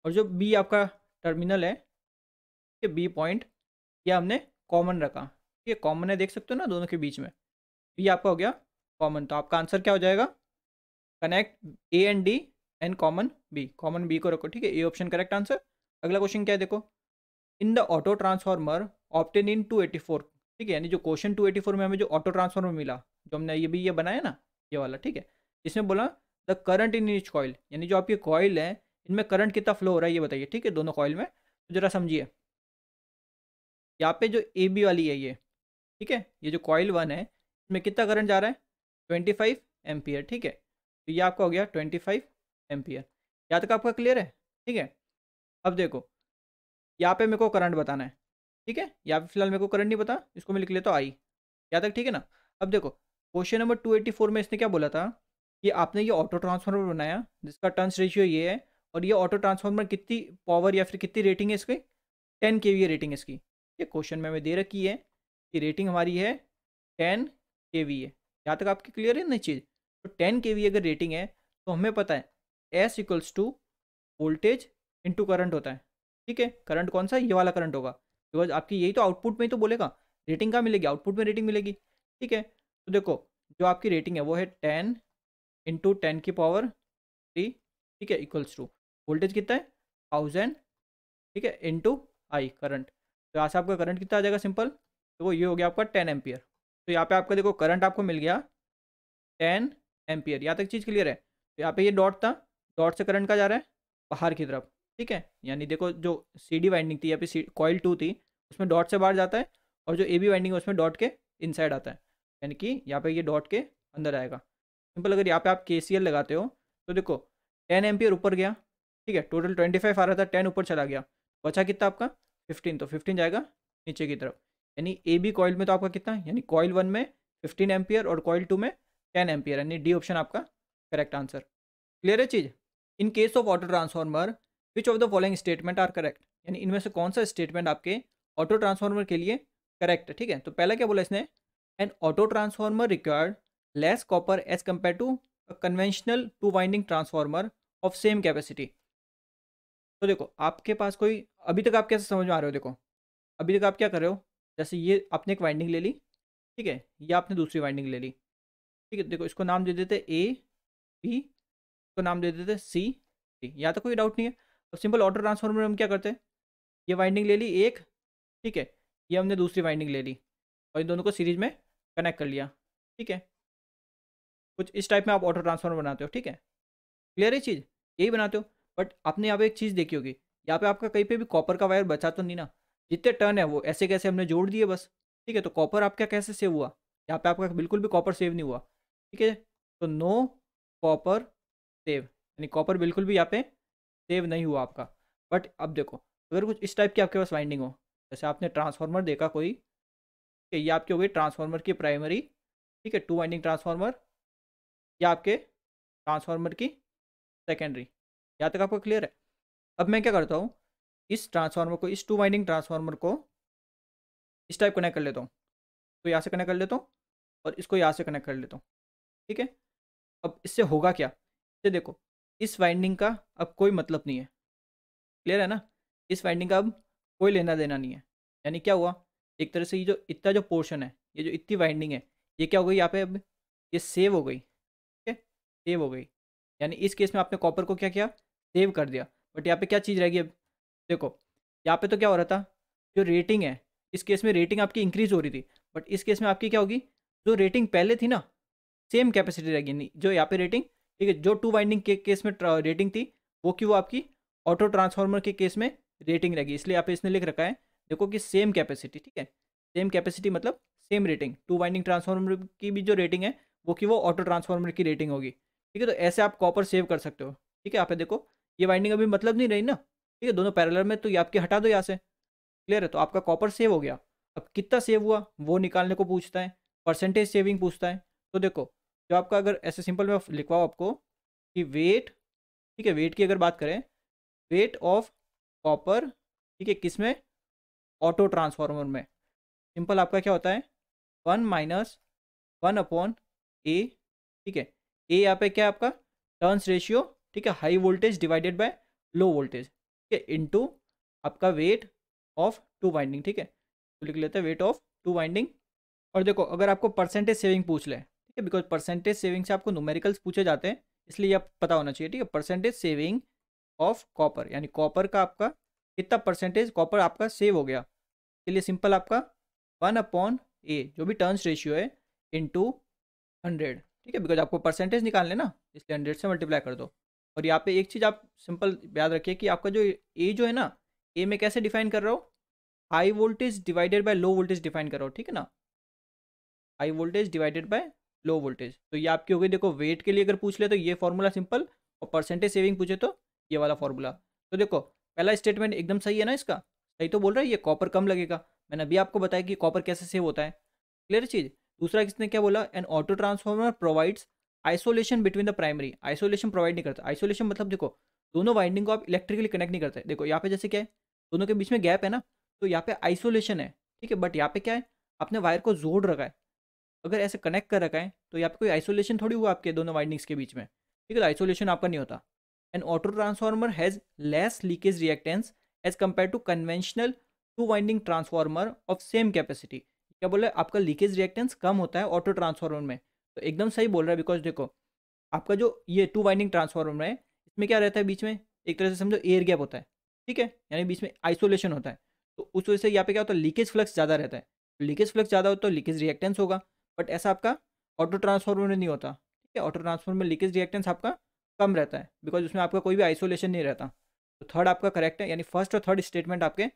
[SPEAKER 1] और जो बी आपका टर्मिनल है, ठीक है, बी पॉइंट, ये हमने कॉमन रखा। ठीक है, कॉमन है, देख सकते हो ना दोनों के बीच में, बी आपका हो गया कॉमन। तो आपका आंसर क्या हो जाएगा? Connect A and D and common B, common B को रखो। ठीक है, ए ऑप्शन करेक्ट आंसर। अगला क्वेश्चन क्या है, देखो, in the auto transformer obtain in 284। ठीक है, यानी जो क्वेश्चन 284 में हमें जो ऑटो ट्रांसफार्मर मिला, जो हमने ये बनाया ना, ये वाला, ठीक है, इसमें बोला the current in each coil, यानी जो आपकी कॉइल है इनमें करंट कितना फ्लो हो रहा है ये बताइए। ठीक है, दोनों कॉइल में, तो जरा समझिए, यहाँ पे जो ए बी वाली है ये, ठीक है, ये जो कॉइल 1 है इसमें कितना करंट जा रहा है? 25 एम्पियर। ठीक है, तो ये आपका हो गया 25 एम्पियर। यहाँ तक आपका क्लियर है? ठीक है, अब देखो यहाँ पे मेरे को करंट बताना है। ठीक है, यहाँ पे फिलहाल मेरे को करंट नहीं पता, इसको मैं लिख लेता हूँ आई। यहाँ तक ठीक है ना? अब देखो क्वेश्चन नंबर 284 में इसने क्या बोला था कि आपने ये ऑटो ट्रांसफार्मर बनाया जिसका टर्न्स रेशियो ये है, और ये ऑटो ट्रांसफार्मर कितनी पावर या फिर कितनी रेटिंग है इसकी? 10 kVA रेटिंग है इसकी। ये क्वेश्चन में हमें दे रखी है कि रेटिंग हमारी है 10 kVA। यहाँ तक आपकी क्लियर है ना चीज़? तो 10 kVA अगर रेटिंग है तो हमें पता है S equals to voltage into current होता है। ठीक है, करंट कौन सा? ये वाला करंट होगा, बिकॉज आपकी यही तो आउटपुट में ही तो बोलेगा, रेटिंग कहाँ मिलेगी? आउटपुट में रेटिंग मिलेगी। ठीक है, तो देखो जो आपकी रेटिंग है वो है 10 इंटू 10⁻3। ठीक है, इक्वल्स टू वोल्टेज कितना है? 1000। ठीक है, इंटू आई करंट। तो यहाँ से आपका करंट कितना आ जाएगा? सिंपल, तो वो ये हो गया आपका 10 एम्पियर। तो यहाँ पे आपका देखो करंट आपको मिल गया 10 एम्पियर। यहाँ तक चीज़ क्लियर है? तो यहाँ पे ये डॉट था, डॉट से करंट का जा रहा है बाहर की तरफ। ठीक है, यानी देखो जो सी डी वाइंडिंग थी, यहाँ पे कॉइल 2 थी, उसमें डॉट से बाहर जाता है, और जो ए बी वाइंडिंग है उसमें डॉट के इनसाइड आता है, यानी कि यहाँ पे ये डॉट के अंदर आएगा। सिंपल, अगर यहाँ पे आप KCL लगाते हो तो देखो 10 एम्पियर ऊपर गया, ठीक है, टोटल 25 आ रहा था, 10 ऊपर चला गया, बचा कितना आपका? 15, तो 15 जाएगा नीचे की तरफ। यानी ए बी कॉइल में तो आपका कितना, यानी कॉइल 1 में 15 एम्पियर और कॉइल 2 में 10 एम्पियर, यानी डी ऑप्शन आपका करेक्ट आंसर। क्लियर है चीज़? In case of auto transformer which of the following statement are correct, यानी इनमें से कौन सा स्टेटमेंट आपके ऑटो ट्रांसफार्मर के लिए करेक्ट है। ठीक है, तो पहला क्या बोला इसने, an auto transformer required less copper as compare to conventional two winding transformer of same capacity. तो देखो आपके पास कोई, अभी तक आप कैसे समझ में आ रहे हो? देखो अभी तक आप क्या कर रहे हो, जैसे ये आपने एक वाइंडिंग ले ली, ठीक है, ये आपने दूसरी वाइंडिंग ले ली, ठीक है, देखो इसको नाम दे देते ए बी, इसको नाम दे देते सी डी, यहाँ तक कोई डाउट नहीं है। अब सिंपल ऑटो ट्रांसफार्मर में हम क्या करते हैं, ये वाइंडिंग ले ली एक, ठीक है, ये हमने दूसरी वाइंडिंग ले ली, और इन दोनों को सीरीज में कनेक्ट कर लिया। ठीक है, कुछ इस टाइप में आप ऑटो ट्रांसफार्मर बनाते हो। ठीक है, क्लियर है चीज़? यही बनाते हो। बट आपने यहाँ पे एक चीज़ देखी होगी, यहाँ पे आपका कहीं पे भी कॉपर का वायर बचा तो नहीं ना? जितने टर्न है वो ऐसे कैसे हमने जोड़ दिए बस। ठीक है, तो कॉपर आपका कैसे सेव हुआ? यहाँ पे आपका बिल्कुल भी कॉपर सेव नहीं हुआ। ठीक है, तो नो कॉपर सेव, यानी कॉपर बिल्कुल भी यहाँ पे सेव नहीं हुआ आपका। बट अब देखो अगर कुछ इस टाइप की आपके पास वाइंडिंग हो, जैसे आपने ट्रांसफार्मर देखा कोई, कि ये आपकी हो गई ट्रांसफार्मर की प्राइमरी, ठीक है, टू वाइंडिंग ट्रांसफार्मर, या आपके ट्रांसफार्मर की सेकेंडरी। यहाँ तक आपको क्लियर है? अब मैं क्या करता हूँ, इस ट्रांसफार्मर को, इस टू वाइंडिंग ट्रांसफार्मर को इस टाइप कनेक्ट कर लेता हूँ, तो यहाँ से कनेक्ट कर लेता हूँ और इसको यहाँ से कनेक्ट कर लेता हूँ, ठीक है। अब इससे होगा क्या, ये देखो, इस वाइंडिंग का अब कोई मतलब नहीं है, क्लियर है ना। इस वाइंडिंग का अब कोई लेना देना नहीं है। यानी क्या हुआ, एक तरह से ये जो इतना जो पोर्शन है, ये जो इतनी वाइंडिंग है, ये क्या हो गई यहाँ पे, अब ये सेव हो गई, ठीक है, सेव हो गई। यानी इस केस में आपने कॉपर को क्या किया, सेव कर दिया। बट यहाँ पे क्या चीज़ रहेगी अब, देखो यहाँ पे तो क्या हो रहा था, जो रेटिंग है, इस केस में रेटिंग आपकी इंक्रीज हो रही थी, बट इस केस में आपकी क्या होगी, जो रेटिंग पहले थी ना, सेम कैपेसिटी रहेगी। नहीं, जो यहाँ पे रेटिंग, ठीक है, जो टू वाइंडिंग के केस में रेटिंग थी, वो की वो आपकी ऑटो ट्रांसफार्मर के केस में रेटिंग रहेगी। इसलिए यहाँ पे इसने लिख रखा है, देखो कि सेम कैपेसिटी, ठीक है, सेम कैपेसिटी मतलब same rating, to winding transformer की भी जो रेटिंग है, वो की वो ऑटो ट्रांसफार्मर की रेटिंग होगी, ठीक है। तो ऐसे आप कॉपर सेव कर सकते हो, ठीक है। यहाँ पे देखो, ये वाइंडिंग अभी मतलब नहीं रही ना, ठीक है, दोनों पैरेलल में, तो ये आपकी हटा दो यहाँ से, क्लियर है। तो आपका कॉपर सेव हो गया। अब कितना सेव हुआ वो निकालने को पूछता है, परसेंटेज सेविंग पूछता है। तो देखो, जो आपका, अगर ऐसे सिंपल में लिखवाओ आपको कि वेट, ठीक है, वेट की अगर बात करें, वेट ऑफ कॉपर, ठीक है, किस में, ऑटो ट्रांसफार्मर में, सिंपल आपका क्या होता है, 1 - 1/ए, ठीक है। ए यहाँ पे क्या है आपका, टर्न्स रेशियो, ठीक है, high voltage divided by low voltage, ठीक है, इनटू आपका वेट ऑफ टू वाइंडिंग, ठीक है। तो लिख लेते हैं वेट ऑफ टू वाइंडिंग। और देखो, अगर आपको परसेंटेज सेविंग पूछ ले, ठीक है, बिकॉज परसेंटेज सेविंग से आपको न्यूमेरिकल्स पूछे जाते हैं, इसलिए आप पता होना चाहिए, ठीक है। परसेंटेज सेविंग ऑफ कॉपर, यानी कॉपर का आपका कितना परसेंटेज कॉपर आपका सेव हो गया, के लिए सिंपल आपका 1/ए, जो भी टर्न्स रेशियो है, इंटू 100, ठीक है, बिकॉज आपको परसेंटेज निकालने ना, इसलिए 100 से मल्टीप्लाई कर दो। और यहाँ पे एक चीज़ आप सिंपल याद रखिए कि आपका जो ए जो है ना, ए में कैसे डिफाइन कर रहा हो, high voltage divided by low voltage define करो, ठीक है ना, high voltage divided by low voltage. तो ये आपकी हो गई। देखो, वेट के लिए अगर पूछ ले तो ये फॉर्मूला सिंपल, और परसेंटेज सेविंग पूछे तो ये वाला फॉर्मूला। तो देखो, पहला स्टेटमेंट एकदम सही है ना, इसका सही तो बोल रहा है, ये कॉपर कम लगेगा। मैंने अभी आपको बताया कि कॉपर कैसे सेव होता है, क्लियर चीज़। दूसरा किसने क्या बोला, N auto transformer provides isolation between the primary, isolation provide नहीं करता। आइसोलेशन मतलब देखो, दोनों वाइंडिंग को आप इलेक्ट्रिकली कनेक्ट नहीं करते। देखो यहाँ पे जैसे क्या है, दोनों के बीच में गैप है ना, तो यहाँ पे आइसोलेशन है, ठीक है। बट यहाँ पे क्या है, आपने वायर को जोड़ रखा है, अगर ऐसे कनेक्ट कर रखा है तो यहाँ पे कोई आइसोलेशन थोड़ी हुआ आपके दोनों वाइंडिंग्स के बीच में, ठीक है। तो आइसोलेशन आपका नहीं होता। An auto transformer has less leakage reactance as compare to conventional two winding transformer of same capacity. क्या बोल रहा है, आपका लीकेज रिएक्टेंस कम होता है ऑटो ट्रांसफार्मर में। तो एकदम सही बोल रहा है, बिकॉज देखो, आपका जो ये टू वाइंडिंग ट्रांसफार्मर है, इसमें क्या रहता है बीच में, एक तरह से समझो एयर गैप होता है, ठीक है, यानी बीच में आइसोलेशन होता है। तो उस वजह से यहाँ पे क्या होता है, लीकेज फ्लक्स ज़्यादा रहता है। लीकेज फ्लक्स ज़्यादा होता है तो लीकेज रिएक्टेंस होगा, बट ऐसा आपका ऑटो ट्रांसफार्मर में नहीं होता, ठीक है। ऑटो ट्रांसफार्मर में लीकेज रिएक्टेंस आपका कम रहता है, बिकॉज उसमें आपका कोई भी आइसोलेशन नहीं रहता। तो थर्ड आपका करेक्ट है, यानी फर्स्ट और थर्ड स्टेटमेंट आपके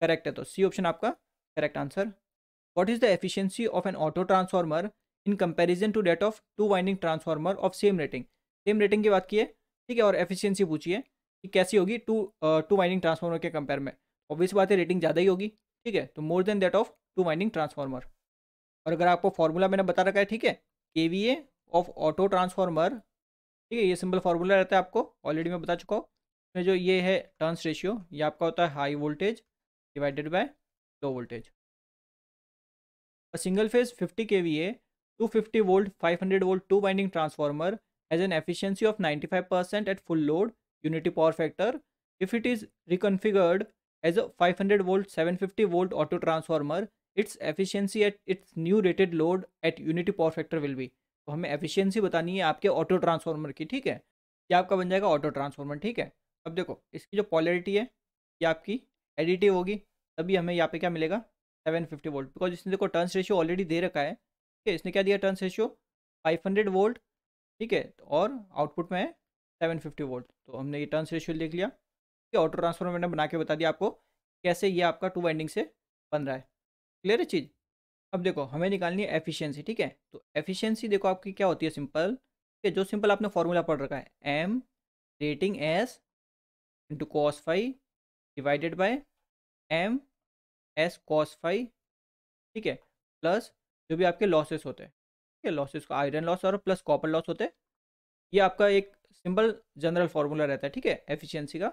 [SPEAKER 1] करेक्ट है। तो सी ऑप्शन आपका correct answer. What is the efficiency of an auto transformer in comparison to that of two winding transformer of same rating. Same rating की बात की है, ठीक है, और एफिशिएंसी पूछी है कि कैसी होगी टू वाइंडिंग ट्रांसफार्मर के कंपेयर में। ऑब्वियस बात है, रेटिंग ज़्यादा ही होगी, ठीक है, तो more than that of two winding transformer. और अगर आपको फॉर्मूला मैंने बता रखा है, ठीक है, केवीए ऑफ ऑटो ट्रांसफार्मर, ठीक है, ये सिंपल फार्मूला रहता है, आपको ऑलरेडी मैं बता चुका हूँ। इसमें जो ये है टर्न्स रेशियो, ये आपका होता है high voltage divided by low voltage. A single phase 50 kVA 250 volt 500 volt two winding transformer has an efficiency of 95% at full load unity power factor. If it is reconfigured as a 500 volt 750 volt auto transformer, its efficiency at its new rated load at unity power factor will be। तो हमें efficiency बतानी है आपके auto transformer की, ठीक है। ये आपका बन जाएगा ऑटो ट्रांसफार्मर, ठीक है। अब देखो, इसकी जो पोलैरिटी है ये आपकी एडिटिव होगी, तभी हमें यहाँ पे क्या मिलेगा, 750 वोल्ट, बिकॉज इसने देखो टर्न्स रेशियो ऑलरेडी दे रखा है, ठीक है। इसने क्या दिया, टर्न्स रेशियो 500 वोल्ट, ठीक है, और आउटपुट में है 750 वोल्ट। तो हमने ये टर्न्स रेशियो लिख लिया, ठीक है। ऑटो ट्रांसफार्मर मैंने बना के बता दिया आपको कैसे ये आपका टू वाइंडिंग से बन रहा है, क्लियर है चीज़। अब देखो, हमें निकालनी है एफिशिएंसी, ठीक है। तो एफिशिएंसी देखो आपकी क्या होती है, सिंपल, ठीक है, जो सिंपल आपने फॉर्मूला पढ़ रखा है, M rating S into cos phi divided by M S cos phi, ठीक है, प्लस जो भी आपके लॉसेस होते हैं, ठीक है, लॉसेस को आयरन लॉस और प्लस कॉपर लॉस होते हैं। ये आपका एक सिंपल जनरल फार्मूला रहता है, ठीक है, एफिशिएंसी का,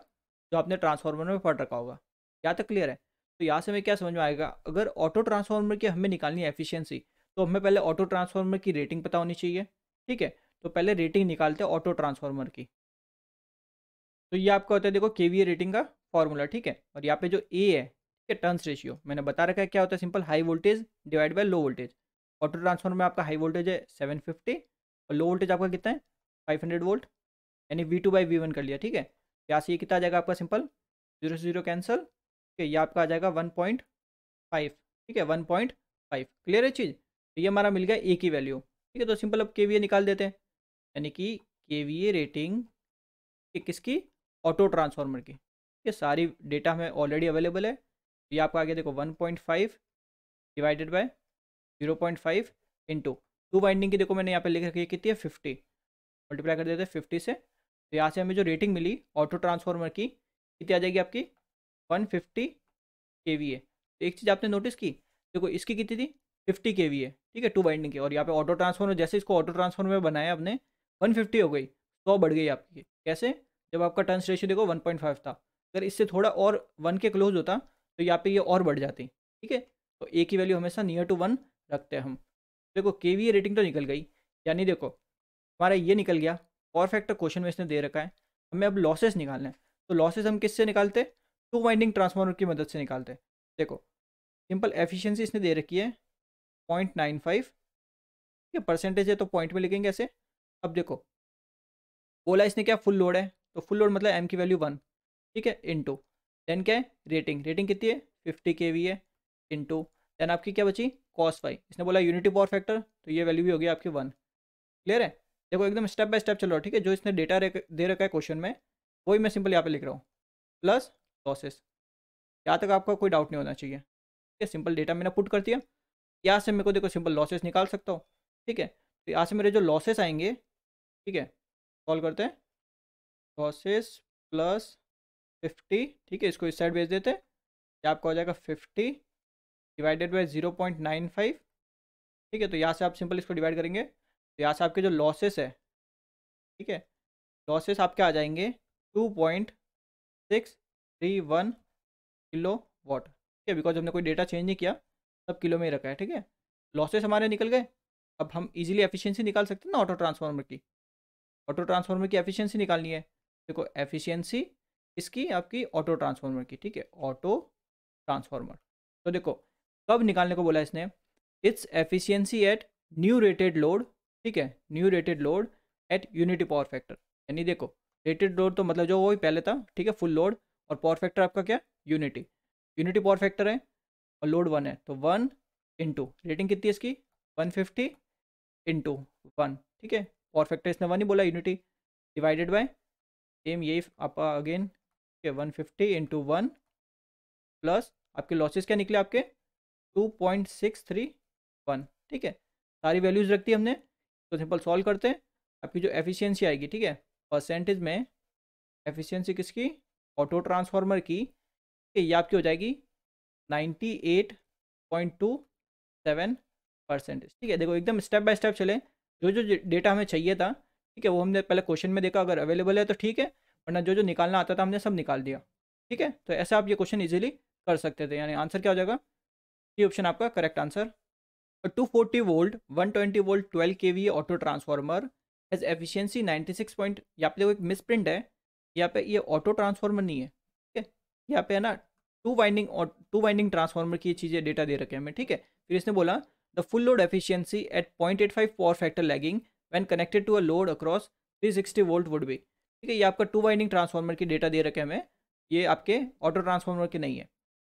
[SPEAKER 1] जो आपने ट्रांसफार्मर में पढ़ रखा होगा। यहाँ तक क्लियर है? तो यहाँ से हमें क्या समझ में आएगा, अगर ऑटो ट्रांसफार्मर की हमें निकालनी है एफिशिएंसी, तो हमें पहले ऑटो ट्रांसफार्मर की रेटिंग पता होनी चाहिए, ठीक है। तो पहले रेटिंग निकालते हैं ऑटो ट्रांसफार्मर की। तो ये आपका होता है, देखो, केवीए रेटिंग का फॉर्मूला, ठीक है। और यहाँ पे जो ए है, ठीक है, टर्न्स रेशियो मैंने बता रखा है क्या होता है, simple high voltage divide by low voltage. Auto transformer में आपका हाई वोल्टेज है 750 और लो वोल्टेज आपका कितना है 500 वोल्ट, यानी V2/V1 कर लिया, ठीक है। यहाँ से ये कितना आ जाएगा आपका, सिंपल 0 से 0 कैंसल, ठीक है, ये आपका आ जाएगा 1.5, ठीक है, 1.5। क्लियर है चीज़? तो ये हमारा मिल गया ए की वैल्यू, ठीक है। तो सिंपल अब केवीए निकाल देते हैं, यानी कि केवीए रेटिंग किसकी, ऑटो ट्रांसफार्मर की। ये सारी डेटा हमें ऑलरेडी अवेलेबल है। ये आपका आगे देखो 1.5 divided by 0.5 into two binding की, देखो मैंने यहाँ पे लिख रखी है कितनी है 50, मल्टीप्लाई कर देते हैं 50 से। तो यहाँ से हमें जो रेटिंग मिली ऑटो ट्रांसफार्मर की कितनी आ जाएगी आपकी 150 kVA। तो एक चीज़ आपने नोटिस की, देखो इसकी कितनी थी 50 kVA, ठीक है, टू बाइंडिंग की, और यहाँ पे ऑटो ट्रांसफार्मर जैसे इसको ऑटो ट्रांसफार्मर में बनाया आपने 150 हो गई, 100 बढ़ गई आपकी। कैसे? जब आपका टर्न्स रेशियो देखो 1.5 था, अगर इससे थोड़ा और 1 के क्लोज होता तो यहाँ पे ये और बढ़ जाती, ठीक है। तो ए की वैल्यू हमेशा नियर टू 1 रखते हैं हम। देखो केवीए रेटिंग तो निकल गई, यानी देखो हमारा ये निकल गया। पावर फैक्टर क्वेश्चन में इसने दे रखा है, हमें अब लॉसेस निकालना है। तो लॉसेस हम किससे निकालते? टू वाइंडिंग ट्रांसफार्मर की मदद से निकालते हैं। देखो सिंपल एफिशिएंसी इसने दे रखी है 0.95, ठीक है, परसेंटेज है तो पॉइंट में लिखेंगे ऐसे। अब देखो बोला इसने क्या, फुल लोड है, तो फुल लोड मतलब एम की वैल्यू 1, ठीक है, इंटू देन क्या है रेटिंग, रेटिंग कितनी है 50 kVA इंटू देन आपकी क्या बची कॉस फाई। इसने बोला यूनिटी पावर फैक्टर, तो ये वैल्यू भी होगी आपकी 1। क्लियर है? देखो एकदम स्टेप बाय स्टेप चल रहा है, ठीक है। जो इसने डेटा दे रखा है क्वेश्चन में, वही मैं सिंपल यहाँ पे लिख रहा हूँ, प्लस लॉसेस। यहाँ तक आपका कोई डाउट नहीं होना चाहिए, ठीक है। सिंपल डेटा मैंने पुट कर दिया, यहाँ से मेरे को देखो सिंपल लॉसेस निकाल सकता हूँ, ठीक है। तो यहाँ से मेरे जो लॉसेस आएंगे, ठीक है, सॉल्व करते हैं, लॉसेस प्लस 50, ठीक है, इसको इस साइड भेज देते हैं। ये आपका हो जाएगा 50 डिवाइडेड बाई 0.95, ठीक है। तो यहाँ से आप सिंपल इसको डिवाइड करेंगे, तो यहाँ से आपके जो लॉसेस है, ठीक है, लॉसेस आपके आ जाएंगे 2.631 किलो वाट, ठीक है, बिकॉज हमने कोई डेटा चेंज नहीं किया, सब किलो में ही रखा है, ठीक है। लॉसेस हमारे निकल गए। अब हम इजीली एफिशिएंसी निकाल सकते हैं ना ऑटो ट्रांसफार्मर की। ऑटो ट्रांसफार्मर की एफिशिएंसी निकालनी है, देखो एफिशिएंसी इसकी आपकी ऑटो ट्रांसफार्मर की, ठीक है, ऑटो ट्रांसफार्मर। तो देखो कब निकालने को बोला इसने, its efficiency eight new rated load, ठीक है, new rated load at unity power factor. यानी देखो रेटेड लोड तो मतलब जो वही पहले था, ठीक है, फुल लोड, और पावर फैक्टर आपका क्या यूनिटी, यूनिटी पावर फैक्टर है और लोड 1 है, तो 1 इंटू रेटिंग कितनी है इसकी 150 इंटू 1, ठीक है, पावर फैक्टर इसने 1 ही बोला यूनिटी, डिवाइडेड बाय सेम यही आप अगेन, ठीक है, 150 इंटू 1 प्लस आपके लॉसेस क्या निकले आपके 2.631, ठीक है। सारी वैल्यूज़ रखती है हमने, तो सिंपल सॉल्व करते हैं। आपकी जो एफिशिएंसी आएगी, ठीक है, परसेंटेज में एफिशिएंसी किसकी ऑटो ट्रांसफार्मर की, ठीक है, ये आपकी हो जाएगी 98.27%, ठीक है। देखो एकदम स्टेप बाय स्टेप चले, जो जो डेटा हमें चाहिए था, ठीक है, वो हमने पहले क्वेश्चन में देखा, अगर अवेलेबल है तो ठीक है, वरना जो जो निकालना आता था हमने सब निकाल दिया, ठीक है। तो ऐसा आप ये क्वेश्चन इजीली कर सकते थे, यानी आंसर क्या हो जाएगा, ये ऑप्शन आपका correct answer. 240 volt 120 volt 12 kVA auto transformer has efficiency 96 point, यहाँ पे देखो एक मिस प्रिंट है, यहाँ पे ये ऑटो ट्रांसफार्मर नहीं है, ठीक है, यहाँ पे है ना टू वाइंडिंग ट्रांसफार्मर की चीज़ें डेटा दे रखे हैं हमें, ठीक है। फिर इसने बोला the full load efficiency at 0.85 power factor lagging when connected to a load across 360 volt would be, ठीक है। ये आपका टू वाइंडिंग ट्रांसफार्मर की डेटा दे रखे हैं हमें, ये आपके ऑटो ट्रांसफार्मर के नहीं है।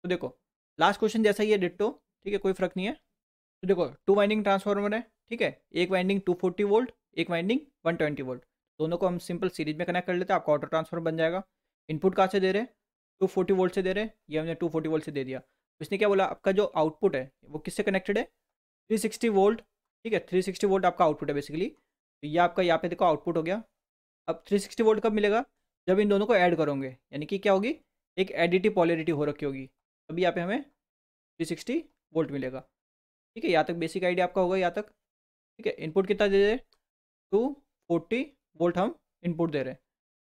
[SPEAKER 1] तो देखो लास्ट क्वेश्चन जैसा ही है डिट्टो, ठीक है, कोई फर्क नहीं है। तो देखो टू वाइंडिंग ट्रांसफार्मर है, ठीक है, एक वाइंडिंग 240 वोल्ट, एक वाइंडिंग 120 वोल्ट, दोनों को हम सिंपल सीरीज में कनेक्ट कर लेते हैं, आपका ऑटो ट्रांसफार्मर बन जाएगा। इनपुट कहाँ से दे रहे हैं 240 वोल्ट से दे रहे हैं, ये हमने 240 वोल्ट से दे दिया। तो इसने क्या बोला, आपका जो आउटपुट है वो किससे कनेक्टेड है 360 वोल्ट, ठीक है, 360 वोल्ट आपका आउटपुट है बेसिकली। तो ये आपका यहाँ पे देखो आउटपुट हो गया। अब 360 वोल्ट कब मिलेगा, जब इन दोनों को ऐड करोगे, यानी कि क्या होगी एक एडिटिव पॉलरिटी हो रखी होगी, तभी यहाँ पे हमें 360 वोल्ट मिलेगा। ठीक है, यहाँ तक बेसिक आइडिया आपका होगा यहाँ तक। ठीक है, इनपुट कितना दे रहे, 240 वोल्ट हम इनपुट दे रहे हैं।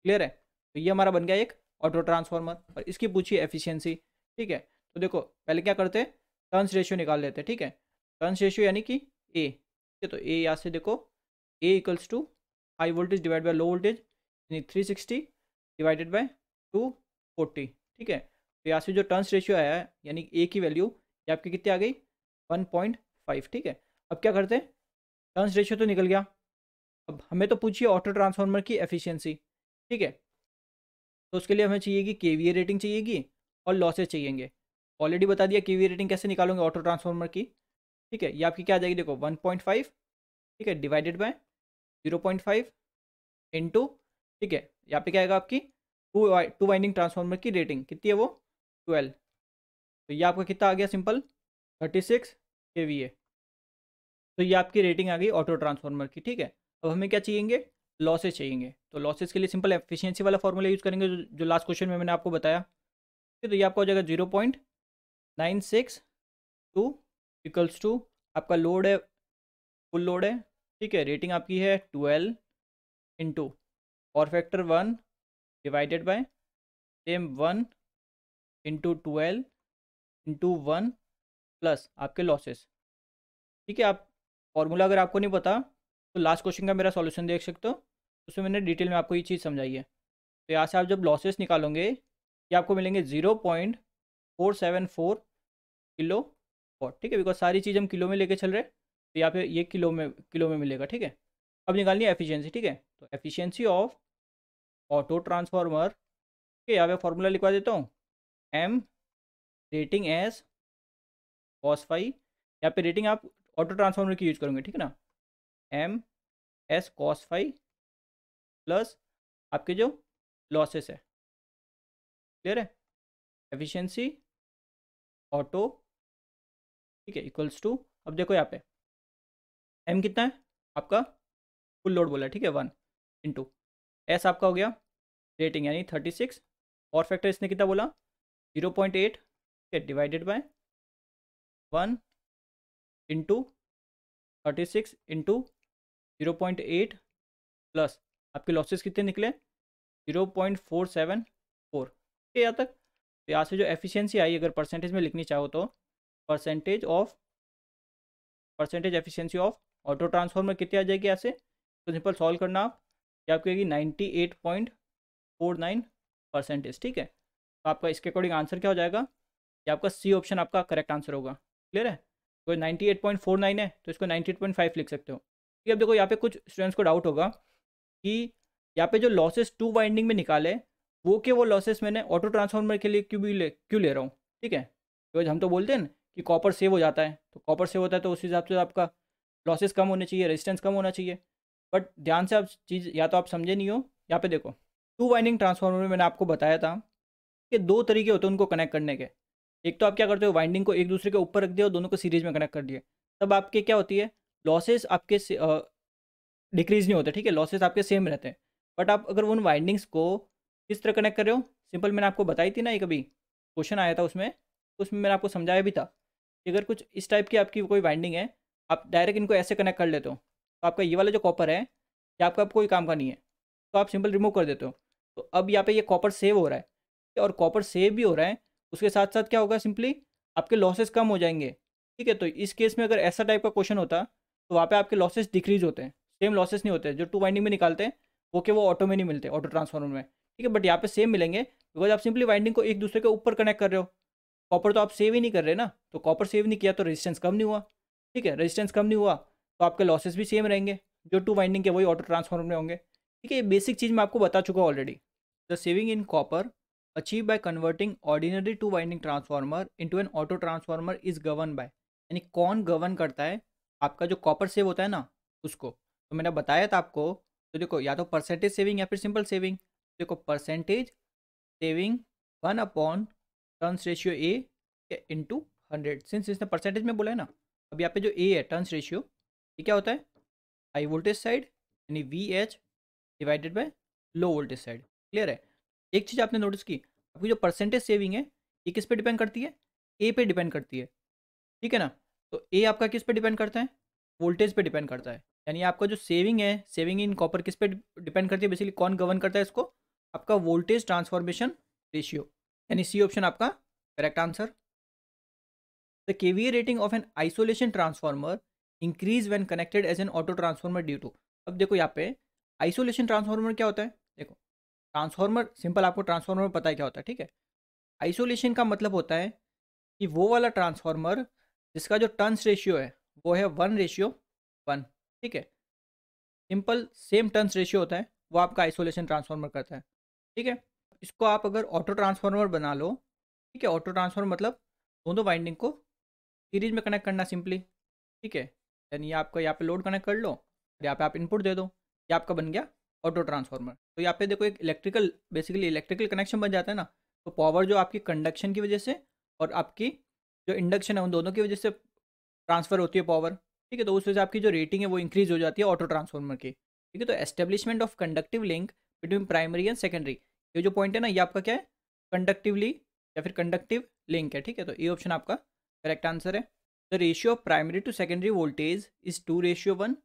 [SPEAKER 1] क्लियर है, तो ये हमारा बन गया एक ऑटो ट्रांसफार्मर। और इसकी पूछी एफिशिएंसी। ठीक है, तो देखो पहले क्या करते हैं, टर्न्स रेशियो निकाल लेते हैं। ठीक है, टर्न्स रेशियो यानी कि ए। ठीक है, तो ए यहाँ से देखो, A equals to high voltage divide by low voltage, यानी 360 डिवाइडेड बाय 240। ठीक है, तो यहाँ से जो टर्न्स रेशियो आया है यानी ए की वैल्यू ये आपकी कितनी आ गई, 1.5। ठीक है, अब क्या करते हैं, टर्न्स रेशियो तो निकल गया, अब हमें तो पूछिए ऑटो ट्रांसफार्मर की एफिशिएंसी। ठीक है, तो उसके लिए हमें चाहिएगी केवीए रेटिंग चाहिएगी और लॉसेज चाहिएंगे। ऑलरेडी बता दिया केवीए रेटिंग कैसे निकालोगे ऑटो ट्रांसफार्मर की। ठीक है, ये आपकी क्या आ जाएगी, देखो 1.5। ठीक है, डिवाइडेड बाय 0.5 इंटू, ठीक है यहाँ पे क्या आएगा आपकी टू वाइंडिंग ट्रांसफार्मर की रेटिंग कितनी है वो 12। तो ये आपका कितना आ गया, सिंपल 36 kVA। तो ये आपकी रेटिंग आ गई ऑटो ट्रांसफार्मर की। ठीक है, अब हमें क्या चाहिए, लॉसेज चाहिए। तो लॉसेज के लिए सिंपल एफिशिएंसी वाला फॉर्मूला यूज़ करेंगे जो लास्ट क्वेश्चन में मैंने आपको बताया। ठीक है, तो ये आपका हो जाएगा 0.962 इक्वल्स टू आपका लोड है, फुल लोड है। ठीक है, रेटिंग आपकी है 12 into power factor 1 divided by same 1 into 12 into 1 plus आपके लॉसेस। ठीक है, आप फॉर्मूला अगर आपको नहीं पता तो लास्ट क्वेश्चन का मेरा सॉल्यूशन देख सकते हो, उसमें मैंने डिटेल में आपको ये चीज़ समझाई है। तो यहाँ से आप जब लॉसेस निकालोगे ये आपको मिलेंगे 0.474 किलो वॉट। ठीक है, बिकॉज सारी चीज़ हम किलो में लेके चल रहे हैं, तो यहाँ पे ये किलो में मिलेगा। ठीक है, अब निकालनी है एफिशिएंसी। ठीक है, तो एफिशिएंसी ऑफ ऑटो ट्रांसफार्मर, ठीक है यहाँ पे फॉर्मूला लिखवा देता हूँ, M rating S cos phi. यहाँ पे रेटिंग आप ऑटो ट्रांसफार्मर की यूज करोगे। ठीक है ना, M S cos phi plus आपके जो लॉसेस है। क्लियर है, एफिशिएंसी ऑटो, ठीक है इक्वल्स टू, अब देखो यहाँ पे एम कितना है आपका, फुल लोड बोला है। ठीक है, 1 इंटू एस आपका हो गया रेटिंग यानी 36, और फैक्टर इसने कितना बोला 0.8। ठीक है, divided by 1 into 36 into 0.8 plus आपके लॉसेस कितने निकले 0.474। ठीक है यहाँ तक। तो यहाँ से जो एफिशिएंसी आई अगर परसेंटेज में लिखनी चाहो तो percentage efficiency of auto transformer कितनी आ जाएगी यहाँ से, तो सिंपल सॉल्व करना आप, ये आपकी आएगी 98.49%। ठीक है, तो आपका इसके अकॉर्डिंग आंसर क्या हो जाएगा, ये आपका सी ऑप्शन आपका करेक्ट आंसर होगा। क्लियर है, तो 98.49 है तो इसको 98.5 लिख सकते हो। ठीक है, अब देखो यहाँ पे कुछ स्टूडेंट्स को डाउट होगा कि यहाँ पे जो लॉसेस टू वाइंडिंग में निकाले वो लॉसेस मैंने ऑटो ट्रांसफार्मर के लिए क्यों ले रहा हूँ। ठीक है, तो हम तो बोलते हैं ना कि कॉपर सेव हो जाता है, तो कॉपर सेव होता है तो उस हिसाब से आपका लॉसेस कम होने चाहिए, रेजिस्टेंस कम होना चाहिए। बट ध्यान से आप चीज़ या तो आप समझे नहीं हो, यहाँ पे देखो टू वाइंडिंग ट्रांसफार्मर में मैंने आपको बताया था कि दो तरीके होते हैं उनको कनेक्ट करने के। एक तो आप क्या करते हो, वाइंडिंग को एक दूसरे के ऊपर रख दिया और दोनों को सीरीज में कनेक्ट कर दिए, तब आपके क्या होती है, लॉसेस आपके डिक्रीज नहीं होते। ठीक है, लॉसेस आपके सेम रहते हैं। बट आप अगर उन वाइंडिंग्स को किस तरह कनेक्ट कर रहे हो, सिंपल मैंने आपको बताई थी ना, ये कभी क्वेश्चन आया था उसमें मैंने आपको समझाया भी था कि अगर कुछ इस टाइप की आपकी कोई वाइंडिंग है, आप डायरेक्ट इनको ऐसे कनेक्ट कर लेते हो, तो आपका ये वाला जो कॉपर है ये आपका अब कोई काम का नहीं है, तो आप सिंपल रिमूव कर देते हो। तो अब यहाँ पे ये कॉपर सेव हो रहा है, और कॉपर सेव भी हो रहा है, उसके साथ साथ क्या होगा, सिंपली आपके लॉसेस कम हो जाएंगे। ठीक है, तो इस केस में अगर ऐसा टाइप का क्वेश्चन होता तो वहाँ पे आपके लॉसेस डिक्रीज होते हैं, सेम लॉसेस नहीं होते जो टू वाइंडिंग में निकालते हैं, वो ऑटो में नहीं मिलते, ऑटो ट्रांसफार्मर में। ठीक है, बट यहाँ पे सेम मिलेंगे बिकॉज आप सिंपली वाइंडिंग को एक दूसरे के ऊपर कनेक्ट कर रहे हो, कॉपर तो आप सेव ही नहीं कर रहे ना, तो कॉपर सेव नहीं किया तो रेजिस्टेंस कम नहीं हुआ। ठीक है, रेजिस्टेंस कम नहीं हुआ तो आपके लॉसेस भी सेम रहेंगे, जो टू वाइंडिंग के वही ऑटो ट्रांसफार्मर में होंगे। ठीक है, ये बेसिक चीज़ मैं आपको बता चुका हूँ already. The saving in copper achieve by converting ordinary to winding transformer into an auto transformer is govern by, यानी कौन गवर्न करता है आपका जो कॉपर सेव होता है ना उसको। तो मैंने बताया था आपको, तो देखो या तो परसेंटेज सेविंग या फिर सिंपल सेविंग। देखो percentage saving 1 upon turns ratio A into 100, since इसने परसेंटेज में बोला है ना। अब यहाँ पे जो ए है टर्न्स रेशियो, ये क्या होता है, हाई वोल्टेज साइड यानी VH divided by low voltage side. Clear है, एक चीज़ आपने नोटिस की, आपकी जो परसेंटेज सेविंग है ये किस पे डिपेंड करती है, ए पे डिपेंड करती है। ठीक है ना। तो ए आपका किस पे डिपेंड करता है, वोल्टेज पे डिपेंड करता है। यानी आपका जो सेविंग है, सेविंग इन कॉपर किस पे डिपेंड करती है, बेसिकली कौन गवर्न करता है इसको, आपका वोल्टेज ट्रांसफॉर्मेशन रेशियो। यानी सी ऑप्शन आपका correct answer. The kVA rating of an isolation transformer increase when connected as an auto transformer due to. अब देखो यहाँ पे आइसोलेशन ट्रांसफॉर्मर क्या होता है, देखो ट्रांसफॉर्मर सिंपल, आपको ट्रांसफॉर्मर पता है क्या होता है, ठीक है। आइसोलेशन का मतलब होता है कि वो वाला ट्रांसफॉर्मर जिसका जो टर्न्स रेशियो है वो है 1:1, ठीक है। सिंपल सेम टर्न्स रेशियो होता है, वो आपका आइसोलेशन ट्रांसफॉर्मर करता है, ठीक है। इसको आप अगर ऑटो ट्रांसफॉर्मर बना लो, ठीक है। ऑटो ट्रांसफॉर्मर मतलब दोनों वाइंडिंग को सीरीज में कनेक्ट करना सिंपली, ठीक है। यानी आपका यहाँ पे लोड कनेक्ट कर लो, यहाँ पे आप इनपुट दे दो, ये आपका बन गया ऑटो ट्रांसफॉर्मर। तो यहाँ पे देखो एक इलेक्ट्रिकल, बेसिकली इलेक्ट्रिकल कनेक्शन बन जाता है ना। तो पावर जो आपकी कंडक्शन की वजह से और आपकी जो इंडक्शन है उन दोनों की वजह से ट्रांसफर होती है पावर, ठीक है। तो उस वजह से आपकी जो रेटिंग है वो इंक्रीज हो जाती है ऑटो ट्रांसफॉर्मर की, ठीक है। तो establishment of conductive link between primary and secondary, ये जो पॉइंट है ना, ये आपका क्या है, कंडक्टिवली या फिर कंडक्टिव लिंक है, ठीक है। तो ये ऑप्शन आपका करेक्ट आंसर है। The ratio of primary to secondary voltage is 2:1।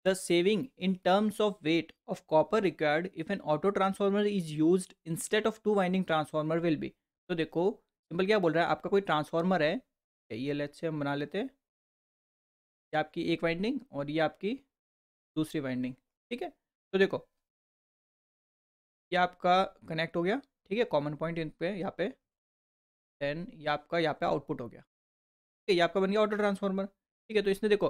[SPEAKER 1] The saving in terms of weight of copper required if an auto transformer is used instead of 2 winding transformer will be. तो देखो simple क्या बोल रहा है, आपका कोई transformer है, ये लेट्स से हम बना लेते हैं, ये आपकी एक वाइंडिंग और ये आपकी दूसरी वाइंडिंग, ठीक है। तो देखो ये आपका कनेक्ट हो गया, ठीक है, कॉमन पॉइंट इन पे यहाँ पे, देन ये आपका यहाँ पे आउटपुट हो गया, ठीक है। ये आपका बन गया ऑटो ट्रांसफॉर्मर, ठीक है। तो इसने देखो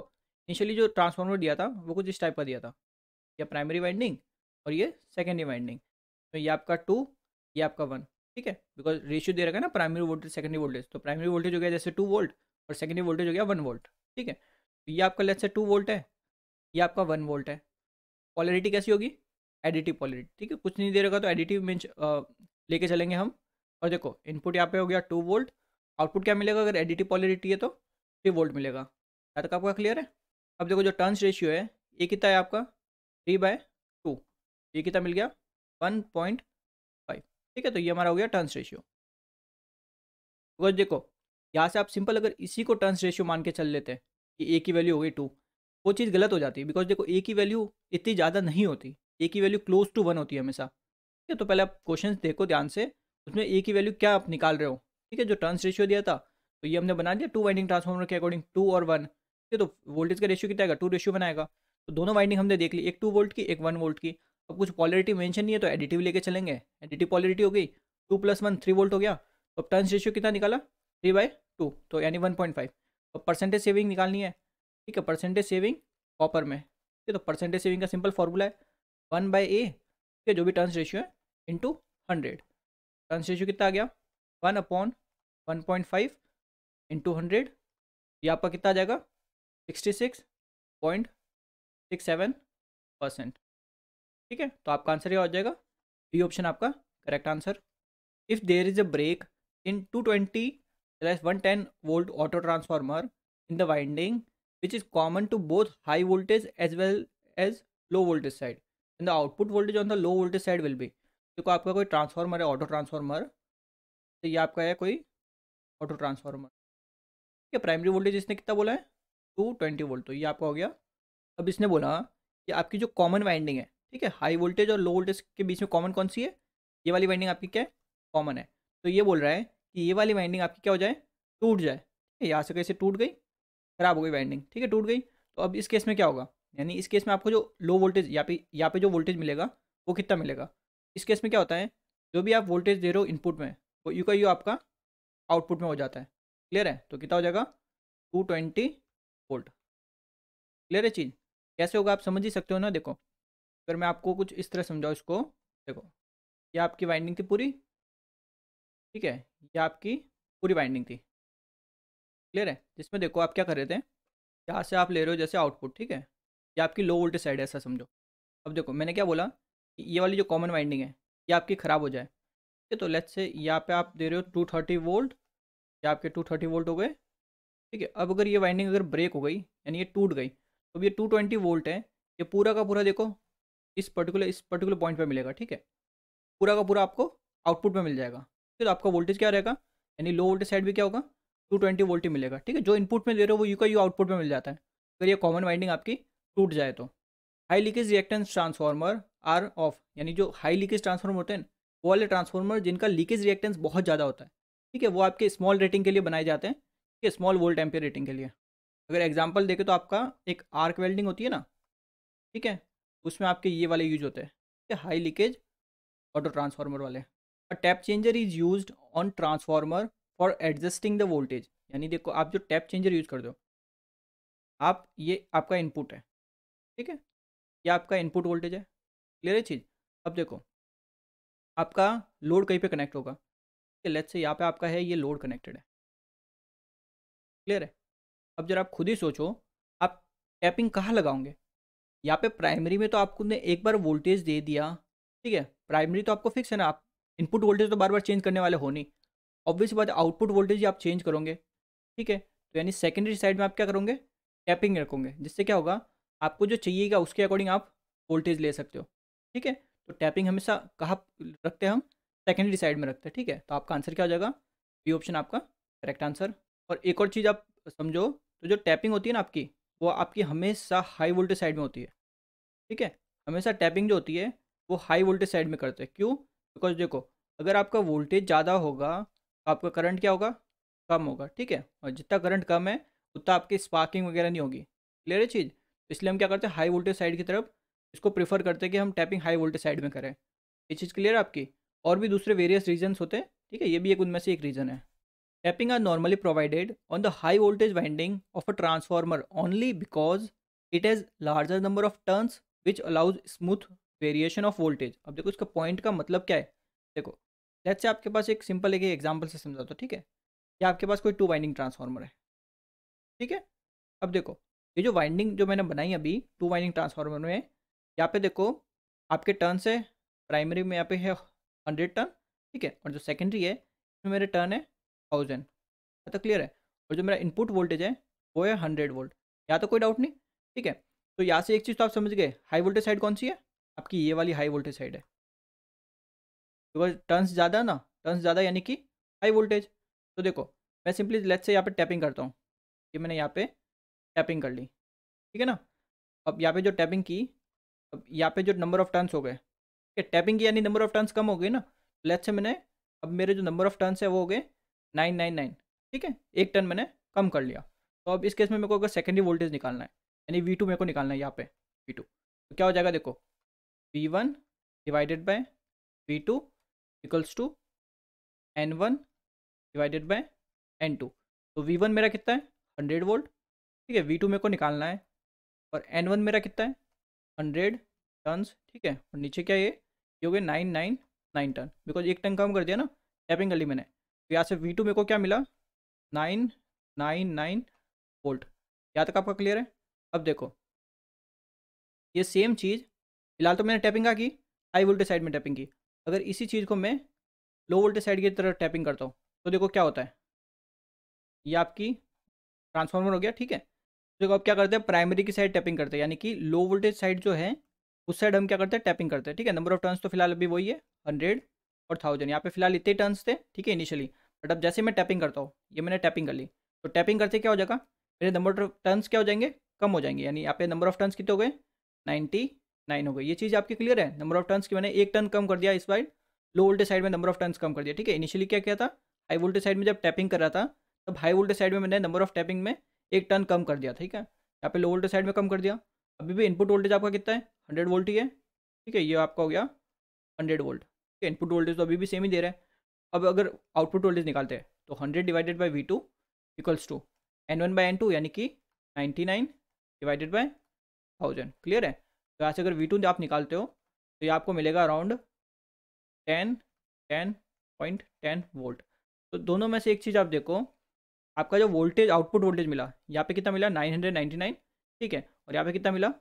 [SPEAKER 1] इनिशियली जो ट्रांसफॉर्मर दिया था वो कुछ इस टाइप का दिया था, ये प्राइमरी वाइंडिंग और ये सेकेंडरी वाइंडिंग। तो ये आपका 2, ये आपका 1, ठीक है। बिकॉज रेशियो दे रखा है ना प्राइमरी वोल्टेज सेकेंडरी वोल्टेज, तो प्राइमरी वोल्टेज हो गया जैसे 2 वोल्ट और सेकेंडरी वोल्टेज हो गया 1 वोल्ट, ठीक है। तो ये आपका लेट्स से 2 वोल्ट है, ये आपका 1 वोल्ट है। पॉलरिटी कैसी होगी, एडिटिव पॉलरिटी, ठीक है। कुछ नहीं दे रखा तो एडिटिव मीन्स लेके चलेंगे हम। और देखो इनपुट यहाँ पे हो गया 2 वोल्ट, आउटपुट क्या मिलेगा, अगर एडिटिव पॉलरिटी है तो 3 वोल्ट मिलेगा। यहाँ तक आपका क्लियर है। अब देखो जो टर्न्स रेशियो है ये कितना है आपका 3/2, ये कितना मिल गया 1.5, ठीक है। तो ये हमारा हो गया टर्न्स रेशियो। बिकॉज देखो यहाँ से आप सिंपल अगर इसी को टर्न्स रेशियो मान के चल लेते हैं कि ए की वैल्यू हो गई 2, वो चीज़ गलत हो जाती है। बिकॉज देखो ए की वैल्यू इतनी ज़्यादा नहीं होती, ए की वैल्यू क्लोज टू 1 होती है हमेशा, ठीक है। तो पहले आप क्वेश्चन देखो ध्यान से, उसमें ए की वैल्यू क्या आप निकाल रहे हो, ठीक है। जो टर्न्स रेशियो दिया था तो ये हमने बना दिया 2 वाइंडिंग ट्रांसफॉर्मर के अकॉर्डिंग 2 और 1, ठीक है। तो वोल्टेज का रेशियो कितना आएगा, 2 रेशियो बनाएगा। तो दोनों वाइंडिंग हमने देख ली, एक 2 वोल्ट की एक 1 वोल्ट की। अब कुछ पॉलरिटी मेंशन नहीं है तो एडिटिव लेके चलेंगे, एडिटिव पॉलरिटी हो गई 2+1 3 वोल्ट हो गया। तो टर्न्स रेशियो कितना निकाला 3/2, तो यानी 1.5। और परसेंटेज सेविंग निकालनी है, ठीक है। परसेंटेज सेविंग कॉपर में, ठीक है। तो परसेंटेज सेविंग का सिंपल फॉर्मूला है 1/A, ठीक है, जो भी टर्न्स रेशियो है इंटू 100। टर्न्स रेशियो कितना आ गया 1/1.5 इंटू 100, ये आपका कितना आ जाएगा 66.67%, ठीक है। तो आपका आंसर ये हो जाएगा, बी ऑप्शन आपका correct answer. If there is a break in 220/110 volt auto transformer in the winding which is common to both high voltage as well as low voltage side, and the output voltage on the low voltage side will be। देखो आपका कोई transformer है auto transformer, तो ये आपका है कोई auto transformer, ठीक है। प्राइमरी वोल्टेज इसने कितना बोला है 220 वोल्ट, तो ये आपका हो गया। अब इसने बोला कि आपकी जो कॉमन वाइंडिंग है, ठीक है, हाई वोल्टेज और लो वोल्टेज के बीच में कॉमन कौन सी है, ये वाली वाइंडिंग आपकी क्या है कॉमन है। तो ये बोल रहा है कि ये वाली वाइंडिंग आपकी क्या हो जाए, टूट जाए, ठीक है। यहाँ से कैसे टूट गई, खराब हो गई वाइंडिंग, ठीक है, टूट गई। तो अब इस केस में क्या होगा, यानी इस केस में आपको जो लो वोल्टेज यहाँ पे जो वोल्टेज मिलेगा वो कितना मिलेगा। इस केस में क्या होता है, जो भी आप वोल्टेज दे रहे हो इनपुट में वो यू का यू आपका आउटपुट में हो जाता है। क्लियर है, तो कितना हो जाएगा 220 वोल्ट। क्लियर है चीज़, कैसे होगा आप समझ ही सकते हो ना। देखो अगर मैं आपको कुछ इस तरह समझाऊँ इसको, देखो ये आपकी वाइंडिंग थी पूरी, ठीक है, ये आपकी पूरी वाइंडिंग थी। क्लियर है, जिसमें देखो आप क्या कर रहे थे, यहाँ से आप ले रहे हो जैसे आउटपुट, ठीक है, ये आपकी लो वोल्टेज साइड है ऐसा समझो। अब देखो मैंने क्या बोला कि ये वाली जो कॉमन वाइंडिंग है ये आपकी ख़राब हो जाए, ठीक है। तो लेट्स से यहाँ पे आप दे रहे हो 230 वोल्ट, ये आपके 230 वोल्ट हो गए, ठीक है। अब अगर ये वाइंडिंग अगर ब्रेक हो गई यानी ये टूट गई, तो अब ये 220 वोल्ट है, ये पूरा का पूरा देखो इस पर्टिकुलर पॉइंट पे मिलेगा, ठीक है। पूरा का पूरा आपको आउटपुट में मिल जाएगा, फिर आपका वोल्टेज क्या रहेगा, यानी लो वोल्टेज साइड भी क्या होगा 220 वोल्ट ही मिलेगा, ठीक है। जो इनपुट में दे रहे हो वो यू का यू आउटपुट में मिल जाता है अगर ये कॉमन वाइंडिंग आपकी टूट जाए तो। High leakage reactance transformer are of, यानी जो हाई लीकेज ट्रांसफार्मर होते हैं वो वाले ट्रांसफार्मर जिनका लीकेज रिएक्टेंस बहुत ज़्यादा होता है, ठीक है, वो आपके स्मॉल रेटिंग के लिए बनाए जाते हैं, ठीक है, स्मॉल वोल्ट एम्पियर रेटिंग के लिए। अगर एग्जांपल देखें तो आपका एक आर्क वेल्डिंग होती है ना, ठीक है, उसमें आपके ये वाले यूज होते हैं, ठीक है, हाई लीकेज ऑटो ट्रांसफार्मर वाले। अ tap changer is used on transformer for adjusting the voltage, यानी देखो आप जो टैप चेंजर यूज कर दो आप, ये आपका इनपुट है, ठीक है, ये आपका इनपुट वोल्टेज है। क्लियर है चीज़। अब देखो आपका लोड कहीं पे कनेक्ट होगा, ठीक है, लेट्स से यहाँ पे आपका है ये लोड कनेक्टेड है। क्लियर है। अब जरा आप खुद ही सोचो आप टैपिंग कहाँ लगाओगे। यहाँ पे प्राइमरी में तो आपको ने एक बार वोल्टेज दे दिया, ठीक है, प्राइमरी तो आपको फिक्स है ना, आप इनपुट वोल्टेज तो बार बार चेंज करने वाले हो नहीं। ऑब्वियस बात है आउटपुट वोल्टेज ही आप चेंज करोगे, ठीक है। तो यानी सेकेंडरी साइड में आप क्या करोगे, टैपिंग रखोगे, जिससे क्या होगा आपको जो चाहिएगा उसके अकॉर्डिंग आप वोल्टेज ले सकते हो, ठीक है। तो टैपिंग हमेशा कहाँ रखते हैं हम, सेकेंडरी साइड में रखते हैं, ठीक है। तो आपका आंसर क्या हो जाएगा, बी ऑप्शन आपका करेक्ट आंसर। और एक और चीज़ आप समझो, तो जो टैपिंग होती है ना आपकी, वो आपकी हमेशा हाई वोल्टेज साइड में होती है, ठीक है। हमेशा टैपिंग जो होती है वो हाई वोल्टेज साइड में करते हैं। क्यों? बिकॉज देखो अगर आपका वोल्टेज ज़्यादा होगा तो आपका करंट क्या होगा, कम होगा, ठीक है। और जितना करंट कम है उतना आपकी स्पार्किंग वगैरह नहीं होगी। क्लियर है चीज़। तो इसलिए हम क्या करते हैं, हाई वोल्टेज साइड की तरफ इसको प्रेफर करते हैं कि हम टैपिंग हाई वोल्टेज साइड में करें। ये चीज़ क्लियर है आपकी। और भी दूसरे वेरियस रीजन्स होते हैं, ठीक है, ये भी एक उनमें से एक रीज़न है। Tapping are normally provided on the high voltage winding of a transformer only because it has larger number of turns which allows smooth variation of voltage। अब देखो इसका पॉइंट का मतलब क्या है। देखो लेट्स से आपके पास एक सिंपल एक एग्जांपल से समझाता हूँ, ठीक है। या आपके पास कोई 2 वाइंडिंग ट्रांसफार्मर है, ठीक है। अब देखो ये जो वाइंडिंग जो मैंने बनाई अभी 2 वाइंडिंग ट्रांसफार्मर में, यहाँ पे देखो आपके टर्न है, प्राइमरी में यहाँ पे है 100 टर्न, ठीक है, और जो सेकेंडरी है इसमें मेरे टर्न है 1000। तो क्लियर है। और जो मेरा इनपुट वोल्टेज है वो है 100 वोल्ट। यहाँ तो कोई डाउट नहीं, ठीक है। तो यहाँ से एक चीज़ तो आप समझ गए, हाई वोल्टेज साइड कौन सी है, आपकी ये वाली हाई वोल्टेज साइड है। बिकॉज टर्न्स ज़्यादा ना, टर्न्स ज़्यादा यानी कि हाई वोल्टेज। तो देखो मैं सिंपली लेट्स से यहाँ पे टैपिंग करता हूँ, ये मैंने यहाँ पे टैपिंग कर ली, ठीक है ना। अब यहाँ पे जो टैपिंग की, अब यहाँ पे जो नंबर ऑफ टर्न्स हो गए, ठीक है, टैपिंग की यानी नंबर ऑफ टर्न्स कम हो गए ना। लेट्स से मैंने, अब मेरे जो नंबर ऑफ टर्न्स है वो हो गए 999, ठीक है, एक टर्न मैंने कम कर लिया। तो अब इस केस में मेरे को अगर सेकेंडरी वोल्टेज निकालना है यानी V2 मेरे को निकालना है यहाँ पे V2, तो क्या हो जाएगा देखो V1 divided by V2 equals to N1 divided by N2। तो V1 मेरा कितना है 100 वोल्ट, ठीक है, V2 मेरे को निकालना है, और N1 मेरा कितना है 100 टर्न्स, ठीक है, और नीचे क्या ये हो गया 999 टर्न, बिकॉज एक टर्न कम कर दिया ना, टैपिंग कर ली मैंने। तो यहाँ से V2 मेरे को क्या मिला 999 वोल्ट। यहाँ तक आपका क्लियर है। अब देखो ये सेम चीज़, फिलहाल तो मैंने टैपिंग का की हाई वोल्टेज साइड में टैपिंग की, अगर इसी चीज़ को मैं लो वोल्टेज साइड की तरफ टैपिंग करता हूँ तो देखो क्या होता है, ये आपकी ट्रांसफार्मर हो गया, ठीक है। देखो अब क्या करते हैं, प्राइमरी की साइड टैपिंग करते हैं, यानी कि लो वोल्टेज साइड जो है उस साइड हम क्या करते हैं, टैपिंग करते हैं, ठीक है। नंबर ऑफ टर्न्स तो फिलहाल अभी वही है 100 और 1000, यहाँ पे फिलहाल इतने टर्न्स थे, ठीक है, इनिशियली। बट अब जैसे मैं टैपिंग करता हूँ, ये मैंने टैपिंग कर ली, तो टैपिंग करते क्या हो जाएगा, मेरे नंबर ऑफ टर्न्स क्या हो जाएंगे, कम हो जाएंगे, यानी यहाँ पे नंबर ऑफ टर्न्स कितने हो गए 99 हो गए। ये चीज़ आपकी क्लियर है। नंबर ऑफ टर्न्स की मैंने एक टर्न कम कर दिया इस साइड, लो वोल्टेज साइड में नंबर ऑफ टर्न्स कम कर दिया, ठीक है। इनिशियली क्या किया था, हाई वोल्टेज साइड में जब टैपिंग कर रहा था तब हाई वोल्टेज साइड में मैंने नंबर ऑफ टैपिंग में एक टर्न कम कर दिया, ठीक है। यहाँ पे लो वोल्टेज साइड में कम कर दिया। अभी भी इनपुट वोल्टेज आपका कितना है 100 वोल्ट ही है, ठीक है, ये आपका हो गया 100 वोल्ट, ठीक है। इनपुट वोल्टेज तो अभी भी सेम ही दे रहा है। अब अगर आउटपुट वोल्टेज निकालते हैं तो 100 divided by V2 equals to N1 by N2 यानी कि 99 डिवाइडेड बाई 1000। क्लियर है। तो यहाँ से अगर V2 आप निकालते हो तो ये आपको मिलेगा अराउंड 10.10 वोल्ट। तो दोनों में से एक चीज़ आप देखो, आपका जो वोल्टेज आउटपुट वोल्टेज मिला यहाँ पे कितना मिला 999, ठीक है, और यहाँ पे कितना मिला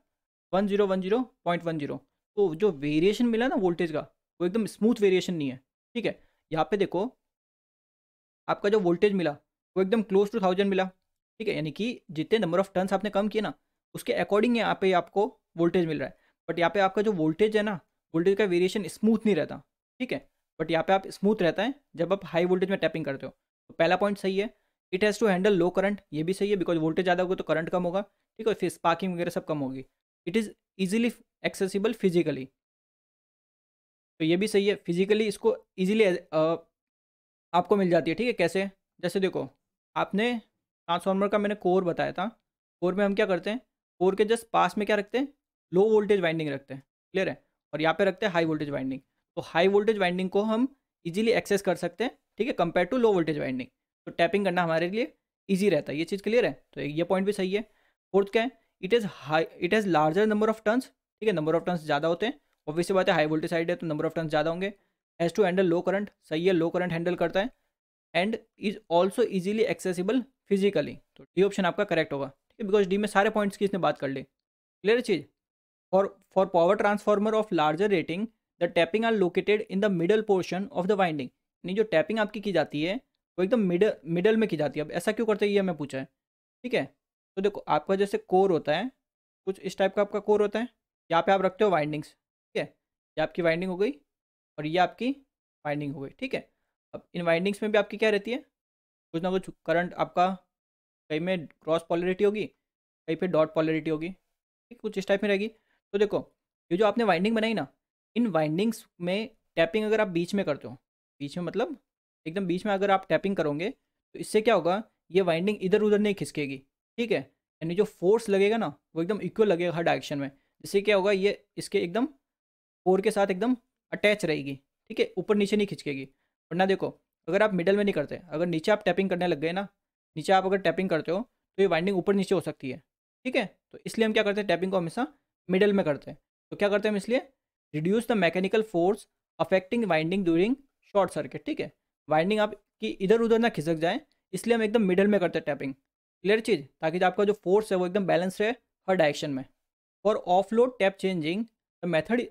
[SPEAKER 1] 1010.10। तो जो वेरिएशन मिला ना वोल्टेज का वो एकदम स्मूथ वेरिएशन नहीं है, ठीक है। यहाँ पे देखो आपका जो वोल्टेज मिला वो एकदम क्लोज टू 1000 मिला, ठीक है, यानी कि जितने नंबर ऑफ टर्न्स आपने कम किए ना उसके अकॉर्डिंग यहाँ पे आपको वोल्टेज मिल रहा है। बट यहाँ पे आपका जो वोल्टेज है ना, वोल्टेज का वेरिएशन स्मूथ नहीं रहता, ठीक है। बट यहाँ पे आप स्मूथ रहता है जब आप हाई वोल्टेज में टैपिंग करते हो। तो पहला पॉइंट सही है। It has to handle low current, ये भी सही है बिकॉज वोल्टेज ज़्यादा होगा तो करंट कम होगा, ठीक है, फिर स्पार्किंग वगैरह सब कम होगी। It is easily accessible physically, तो ये भी सही है, फिजिकली इसको ईजिली आपको मिल जाती है, ठीक है। कैसे? जैसे देखो, आपने ट्रांसफार्मर का मैंने कोर बताया था, कोर में हम क्या करते हैं, कोर के जस्ट पास में क्या रखते हैं, लो वोल्टेज वाइंडिंग रखते हैं, क्लियर है, और यहाँ पे रखते हैं हाई वोल्टेज वाइंडिंग। तो हाई वोल्टेज वाइंडिंग को हम इजीली एक्सेस कर सकते हैं, ठीक है, compare to low voltage winding. तो टैपिंग करना हमारे लिए ईजी रहता है, ये चीज़ क्लियर है, तो ये पॉइंट भी सही है। फोर्थ क्या है, it has larger number of turns, ठीक है, नंबर ऑफ टर्न्स ज़्यादा होते हैं, ऑब्वियसली बात है, हाई वोल्टेज साइड है तो नंबर ऑफ टर्न्स ज़्यादा होंगे। Has to handle low current, सही है, लो करंट हैंडल करता है, and is also easily accessible physically, तो डी ऑप्शन आपका करेक्ट होगा, ठीक है, बिकॉज डी में सारे पॉइंट्स की इसने बात कर ली, क्लियर चीज़। For power transformer of larger rating the tapping are located in the middle portion of the winding, यानी जो टैपिंग आपकी की जाती है वो एकदम मिडल में की जाती है। अब ऐसा क्यों करते हैं ये हमें पूछा है, ठीक है। तो देखो, आपका जैसे कोर होता है, कुछ इस टाइप का आपका कोर होता है, यहाँ पे आप रखते हो वाइंडिंग्स, ठीक है, ये आपकी वाइंडिंग हो गई और ये आपकी वाइंडिंग हो गई, ठीक है। अब इन वाइंडिंग्स में भी आपकी क्या रहती है, कुछ ना कुछ करंट आपका, कहीं में क्रॉस पॉलरिटी होगी, कहीं पे डॉट पॉलरिटी होगी, ठीक, कुछ इस टाइप में रहेगी। तो देखो, ये जो आपने वाइंडिंग बनाई ना, इन वाइंडिंग्स में टैपिंग अगर आप बीच में करते हो, बीच में मतलब एकदम बीच में अगर आप टैपिंग करोगे तो इससे क्या होगा, ये वाइंडिंग इधर उधर नहीं खिसकेगी, ठीक है, यानी जो फोर्स लगेगा ना वो एकदम इक्वल लगेगा हर डायरेक्शन में, जिससे क्या होगा, ये इसके एकदम कोर के साथ एकदम अटैच रहेगी, ठीक है, ऊपर नीचे नहीं खिंचकेगी। वरना देखो, अगर आप मिडल में नहीं करते, अगर नीचे आप टैपिंग करने लग गए ना, नीचे आप अगर टैपिंग करते हो तो ये वाइंडिंग ऊपर नीचे हो सकती है, ठीक है। तो इसलिए हम क्या करते हैं, टैपिंग को हमेशा मिडल में करते हैं। तो क्या करते हैं हम इसलिए, reduce the mechanical force affecting winding during short circuit, ठीक है, वाइंडिंग आपकी इधर उधर ना खिसक जाए, इसलिए हम एकदम मिडल में करते हैं टैपिंग, क्लियर चीज़, ताकि जो आपका जो फोर्स है वो एकदम बैलेंस रहे हर डायरेक्शन में। For off load tap changing the method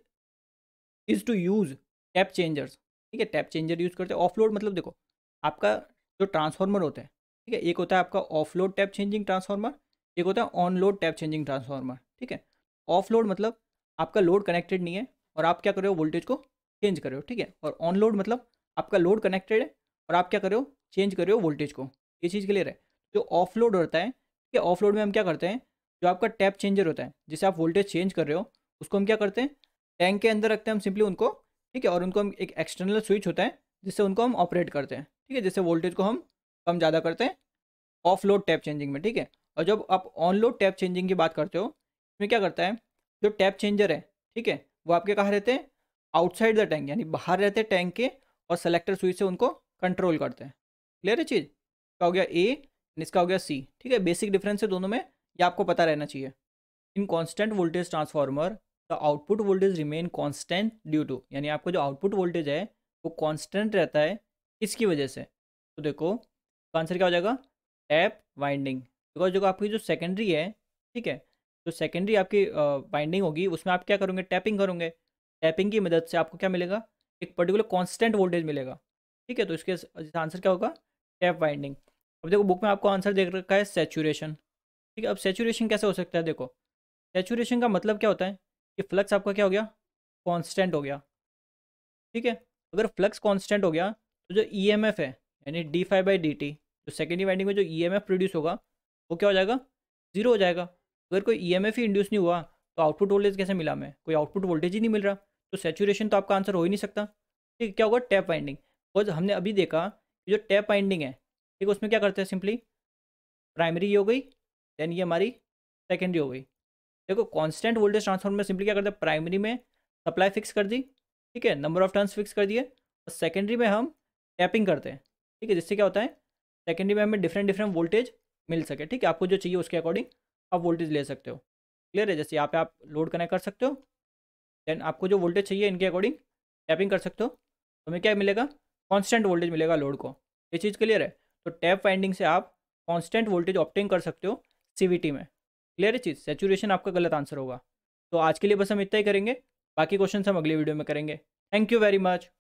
[SPEAKER 1] is to use tap changers, ठीक है, टैप चेंजर यूज़ करते हैं। ऑफ लोड मतलब देखो, आपका जो ट्रांसफार्मर होता है, ठीक है, एक होता है आपका of load tap changing transformer, एक होता है on load tap changing transformer, ठीक है। ऑफ लोड मतलब आपका लोड कनेक्टेड नहीं है और आप क्या कर रहे हो, वोल्टेज को चेंज कर रहे हो, ठीक है, और ऑन लोड मतलब आपका लोड कनेक्टेड है और आप क्या कर रहे हो, चेंज कर रहे हो वोल्टेज को, ये चीज़ क्लियर है। जो ऑफ लोड होता है, ठीक है, ऑफ लोड में हम क्या करते हैं, जो आपका टैप चेंजर होता है जिससे आप वोल्टेज चेंज कर रहे हो, उसको हम क्या करते हैं, टैंक के अंदर रखते हैं हम सिंपली उनको, ठीक है, और उनको हम एक एक्सटर्नल स्विच होता है जिससे उनको हम ऑपरेट करते हैं, ठीक है, जिससे वोल्टेज को हम कम ज़्यादा करते हैं ऑफ लोड टैप चेंजिंग में, ठीक है। और जब आप ऑन लोड टैप चेंजिंग की बात करते हो, इसमें क्या करता है, जो टैप चेंजर है, ठीक है, वो आपके कहाँ रहते हैं, आउटसाइड द टैंक, यानी बाहर रहते हैं टैंक के, और सेलेक्टर स्विच से उनको कंट्रोल करते हैं, क्लियर है चीज़। इसका हो गया ए, इसका हो गया सी, ठीक है, बेसिक डिफरेंस है दोनों में, ये आपको पता रहना चाहिए। In constant voltage transformer the output voltage remain constant due to, यानी आपका जो आउटपुट वोल्टेज है वो कॉन्स्टेंट रहता है, इसकी वजह से। तो देखो, आंसर क्या हो जाएगा, टैप वाइंडिंग, बिकॉज जो आपकी जो सेकेंडरी है, ठीक है, जो सेकेंडरी आपकी वाइंडिंग होगी उसमें आप क्या करोगे, टैपिंग करोगे, टैपिंग की मदद से आपको क्या मिलेगा, एक पर्टिकुलर कॉन्स्टेंट वोल्टेज मिलेगा, ठीक है। तो इसके आंसर क्या होगा, टैप वाइंडिंग। अब देखो, बुक में आपको आंसर देख रखा है सेचुरेशन, ठीक है। अब सेचुरेशन कैसे हो सकता है, देखो, सेचुरेशन का मतलब क्या होता है कि फ्लक्स आपका क्या हो गया, कांस्टेंट हो गया, ठीक है। अगर फ्लक्स कांस्टेंट हो गया तो जो ईएमएफ है, यानी D phi by D T, जो सेकेंडरी वाइंडिंग में जो ईएमएफ प्रोड्यूस होगा वो क्या हो जाएगा, जीरो हो जाएगा। अगर कोई ईएमएफ ही इंड्यूस नहीं हुआ तो आउटपुट वोल्टेज कैसे मिला, हमें कोई आउटपुट वोल्टेज ही नहीं मिल रहा, तो सेचुरेशन तो आपका आंसर हो ही नहीं सकता, ठीक। क्या होगा, टैप वाइंडिंग, और हमने अभी देखा कि जो टैप वाइंडिंग है, ठीक, उसमें क्या करते हैं, सिंपली प्राइमरी ये हो गई, देन ये हमारी सेकेंडरी हो गई। देखो, कांस्टेंट वोल्टेज ट्रांसफार्मर में सिंपली क्या करते हैं, प्राइमरी में सप्लाई फिक्स कर दी, ठीक है, नंबर ऑफ टर्न्स फिक्स कर दिए, और सेकेंडरी में हम टैपिंग करते हैं, ठीक है, जिससे क्या होता है, सेकेंडरी में हमें डिफरेंट डिफरेंट वोल्टेज मिल सके, ठीक है, आपको जो चाहिए उसके अकॉर्डिंग आप वोल्टेज ले सकते हो, क्लियर है। जैसे यहाँ पे आप लोड कनेक्ट कर सकते हो, देन आपको जो वोल्टेज चाहिए इनके अकॉर्डिंग टैपिंग कर सकते हो, तो हमें क्या मिलेगा, कॉन्स्टेंट वोल्टेज मिलेगा लोड को, ये चीज़ क्लियर है। तो टैप वाइंडिंग से आप कॉन्स्टेंट वोल्टेज ऑब्टेन कर सकते हो सीवीटी में, क्लियर है चीज़। सेचुरेशन आपका गलत आंसर होगा। तो आज के लिए बस हम इतना ही करेंगे, बाकी क्वेश्चन हम अगले वीडियो में करेंगे। Thank you very much.